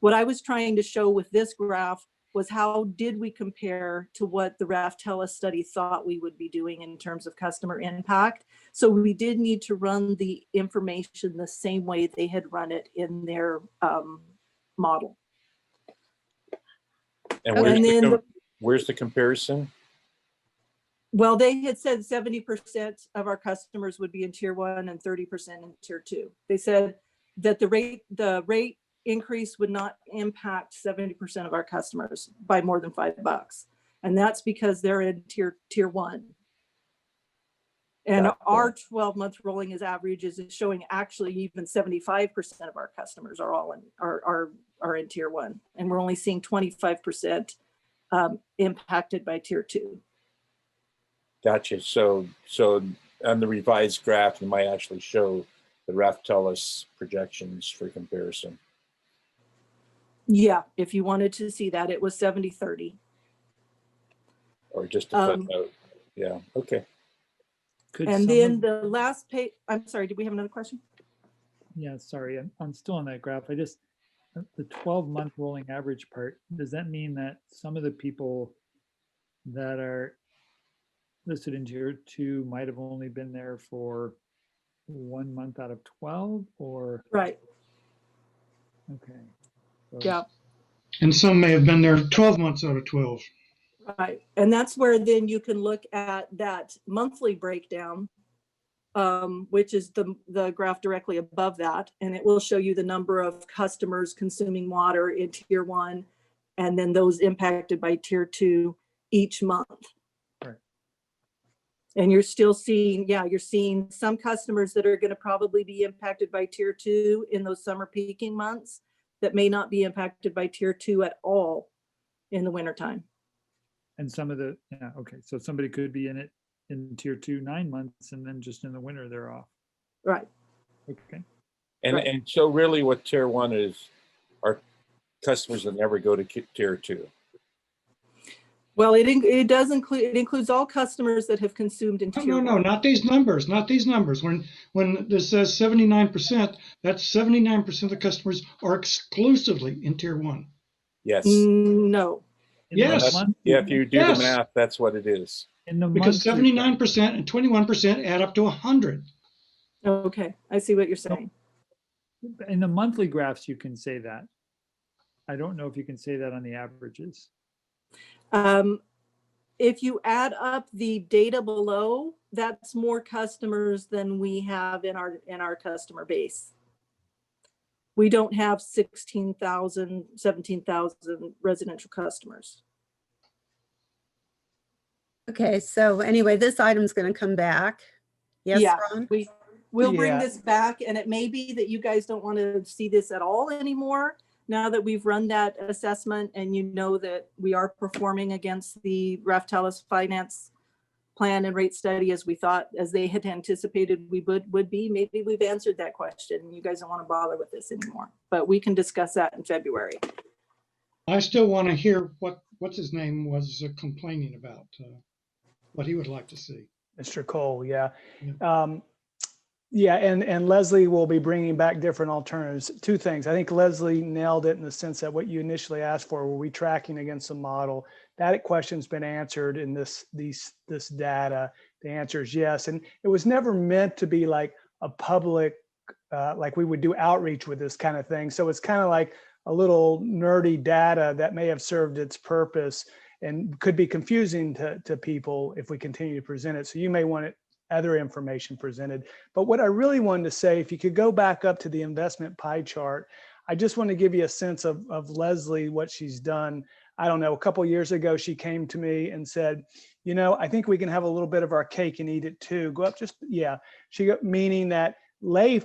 What I was trying to show with this graph was how did we compare to what the Ref Tellus study thought we would be doing in terms of customer impact. So we did need to run the information the same way they had run it in their model. And where's the comparison? Well, they had said 70% of our customers would be in tier 1 and 30% in tier 2. They said that the rate increase would not impact 70% of our customers by more than $5. And that's because they're in tier 1. And our 12-month rolling is average is showing actually even 75% of our customers are all are in tier 1. And we're only seeing 25% impacted by tier 2. Gotcha. So on the revised graph, you might actually show the Ref Tellus projections for comparison. Yeah, if you wanted to see that, it was 70-30. Or just a footnote. Yeah, okay. And then the last page, I'm sorry, did we have another question? Yeah, sorry, I'm still on that graph. The 12-month rolling average part, does that mean that some of the people that are listed in tier 2 might have only been there for 1 month out of 12 or, Right. okay. So- Yeah. And some may have been there 12 months out of 12. Right. And that's where then you can look at that monthly breakdown, which is the graph directly above that. And it will show you the number of customers consuming water in tier 1, and then those impacted by tier 2 each month. Right. And you're still seeing, yeah, you're seeing some customers that are going to probably be impacted by tier 2 in those summer peaking months that may not be impacted by tier 2 at all in the wintertime. And some of the, yeah, okay. So somebody could be in it in tier 2, 9 months, and then just in the winter, they're off. Right. Okay. And, Right. and so really what tier 1 is are customers that never go to tier 2. Well, it does include, it includes all customers that have consumed in tier No, 1. not these numbers, not these numbers. When this says 79%, that's 79% of the customers are exclusively in tier 1. Yes. No. In the Yes. month- Yeah, if you do Yes. the math, that's what it is. in the Because monthly 79% and 21% add up to 100. Okay, I see what you're saying. in the monthly graphs, you can say that. I don't know if you can say that on the averages. If you add up the data below, that's more customers than we have in our customer base. We don't have 16,000, 17,000 residential customers. Okay, so anyway, this item's going to come back. Yes, Yeah, Ron? We'll bring Yeah. this back, and it may be that you guys don't want to see this at all anymore now that we've run that assessment and you know that we are performing against the Raftellus finance plan and rate study as we thought, as they had anticipated we would be. Maybe we've answered that question and you guys don't want to bother with this anymore, but we can discuss that in February. I still want to hear what's his name was complaining about, what he would like to see. Mr. Cole, yeah. Yeah. Yeah, and Leslie will be bringing back different alternatives. Two things. I think Leslie nailed it in the sense that what you initially asked for, were we tracking against the model? That question's been answered in this data. The answer is yes. And it was never meant to be like a public, like we would do outreach with this kind of thing. So it's kind of like a little nerdy data that may have served its purpose and could be confusing to people if we continue to present it. So you may want it other information presented. But what I really wanted to say, if you could go back up to the investment pie chart, I just want to give you a sense of Leslie, what she's done. I don't know, a couple of years ago, she came to me and said, you know, I think we can have a little bit of our cake and eat it too. Go up just, yeah. She got, meaning that LAIF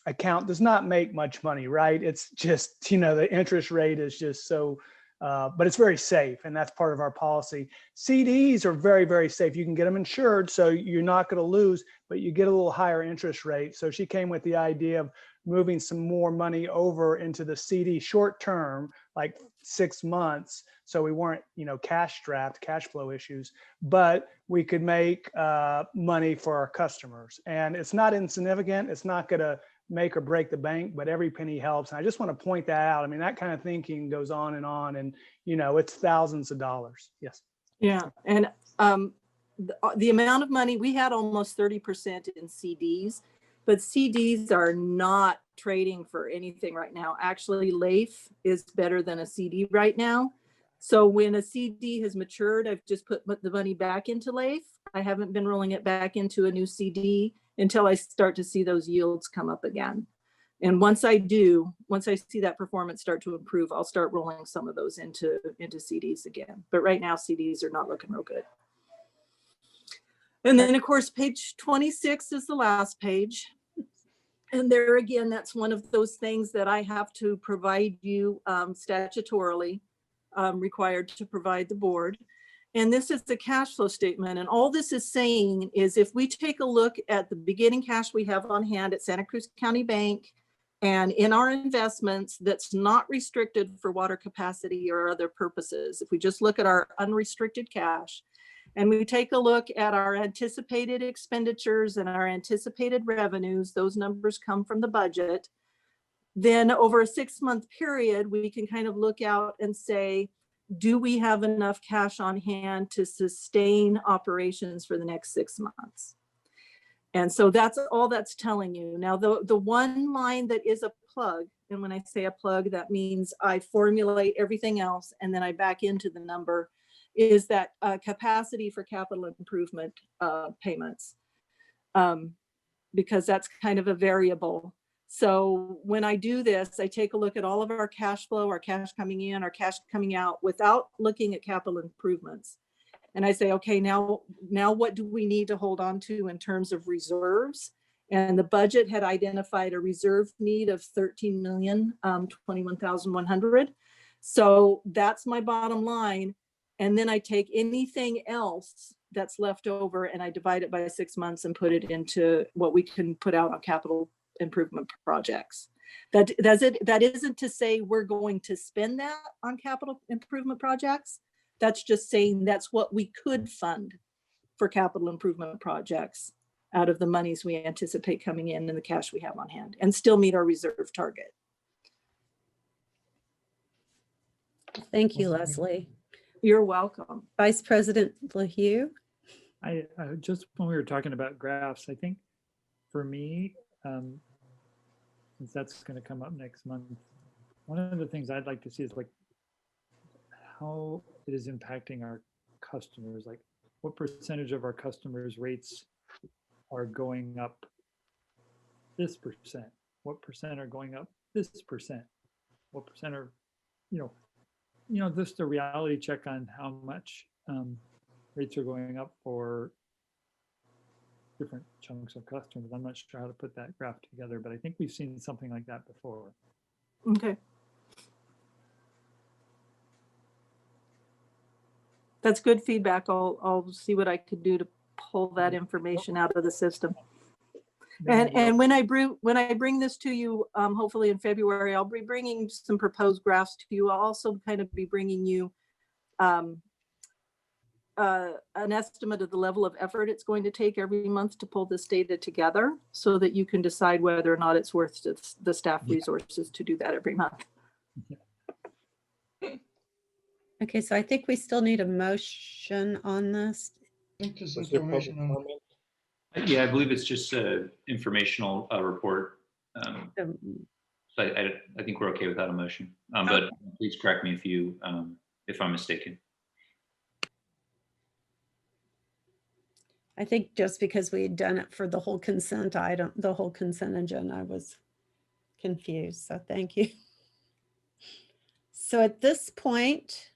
account does not make much money, right? It's just, you know, the interest rate is just so, but it's very safe, and that's part of our policy. CDs are very, very safe. You can get them insured, so you're not going to lose, but you get a little higher interest rate. So she came with the idea of moving some more money over into the CD short term, like 6 months. So we weren't, you know, cash strapped, cash flow issues, but we could make money for our customers. And it's not insignificant. It's not going to make or break the bank, but every penny helps. And I just want to point that out. I mean, that kind of thinking goes on, and, you know, it's thousands of dollars. Yes. Yeah, and the amount of money, we had almost 30% in CDs, but CDs are not trading for anything right now. Actually, LAIF is better than a CD right now. So when a CD has matured, I've just put the money back into LAIF. I haven't been rolling it back into a new CD until I start to see those yields come up again. And once I do, once I see that performance start to improve, I'll start rolling some of those into CDs again. But right now, CDs are not looking real good. And then, of course, page 26 is the last page. And there again, that's one of those things that I have to provide you statutorily, required to provide the board. And this is the cash flow statement. And all this is saying is if we take a look at the beginning cash we have on hand at Santa Cruz County Bank and in our investments that's not restricted for water capacity or other purposes, if we just look at our unrestricted cash and we take a look at our anticipated expenditures and our anticipated revenues, those numbers come from the budget, then over a 6-month period, we can kind of look out and say, do we have enough cash on hand to sustain operations for the next 6 months? And so that's all that's telling you. Now, the one line that is a plug, and when I say a plug, that means I formulate everything else and then I back into the number, is that capacity for capital improvement payments, because that's kind of a variable. So when I do this, I take a look at all of our cash flow, our cash coming in, our cash coming out, without looking at capital improvements. And I say, okay, now what do we need to hold on to in terms of reserves? And the budget had identified a reserve need of 13,021,100. So that's my bottom line. And then I take anything else that's left over and I divide it by 6 months and put it into what we can put out on capital improvement projects. That isn't to say we're going to spend that on capital improvement projects. That's just saying that's what we could fund for capital improvement projects out of the monies we anticipate coming in and the cash we have on hand, and still meet our reserve target. Thank you, Leslie. You're welcome. Vice President LaHue. I just, when we were talking about graphs, I think for me, since that's going to come up next month, one of the things I'd like to see is like how it is impacting our customers. Like what percentage of our customers' rates are going up this percent? What percent are going up this percent? What percent are, just a reality check on how much rates are going up for different chunks of customers. I'm not sure how to put that graph together, but I think we've seen something like that before. Okay. That's good feedback. I'll see what I could do to pull that information out of the system. And when I bring this to you, hopefully in February, I'll be bringing some proposed graphs to you. I'll also kind of be bringing you an estimate of the level of effort it's going to take every month to pull this data together so that you can decide whether or not it's worth the staff resources to do that every month. Okay, so I think we still need a motion on this. I think there's Was there public information on. comment? Yeah, I believe it's just a informational report. So I think we're okay without a motion, but please correct me if I'm mistaken. I think just because we had done it for the whole consent item, the whole consent agenda, I was confused. So thank you. So at this point,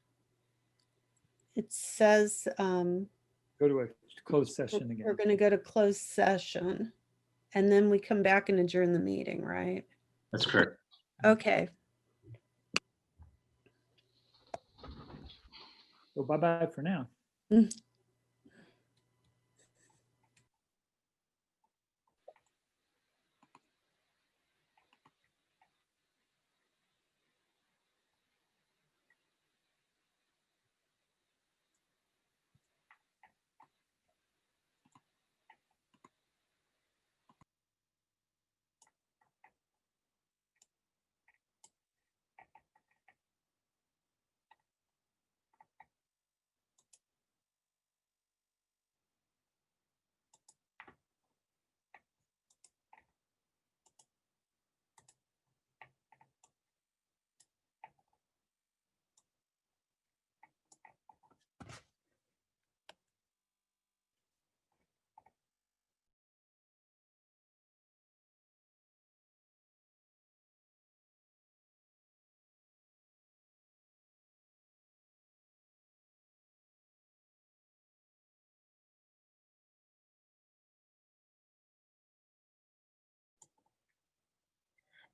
it says Go to a closed session again. we're going to go to closed session and then we come back and adjourn the meeting, right? That's correct. Okay. So bye-bye for now.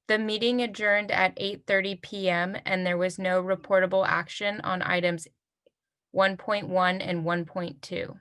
The meeting adjourned at 8:30 p.m. and there was no reportable action on items 1.1 and 1.2.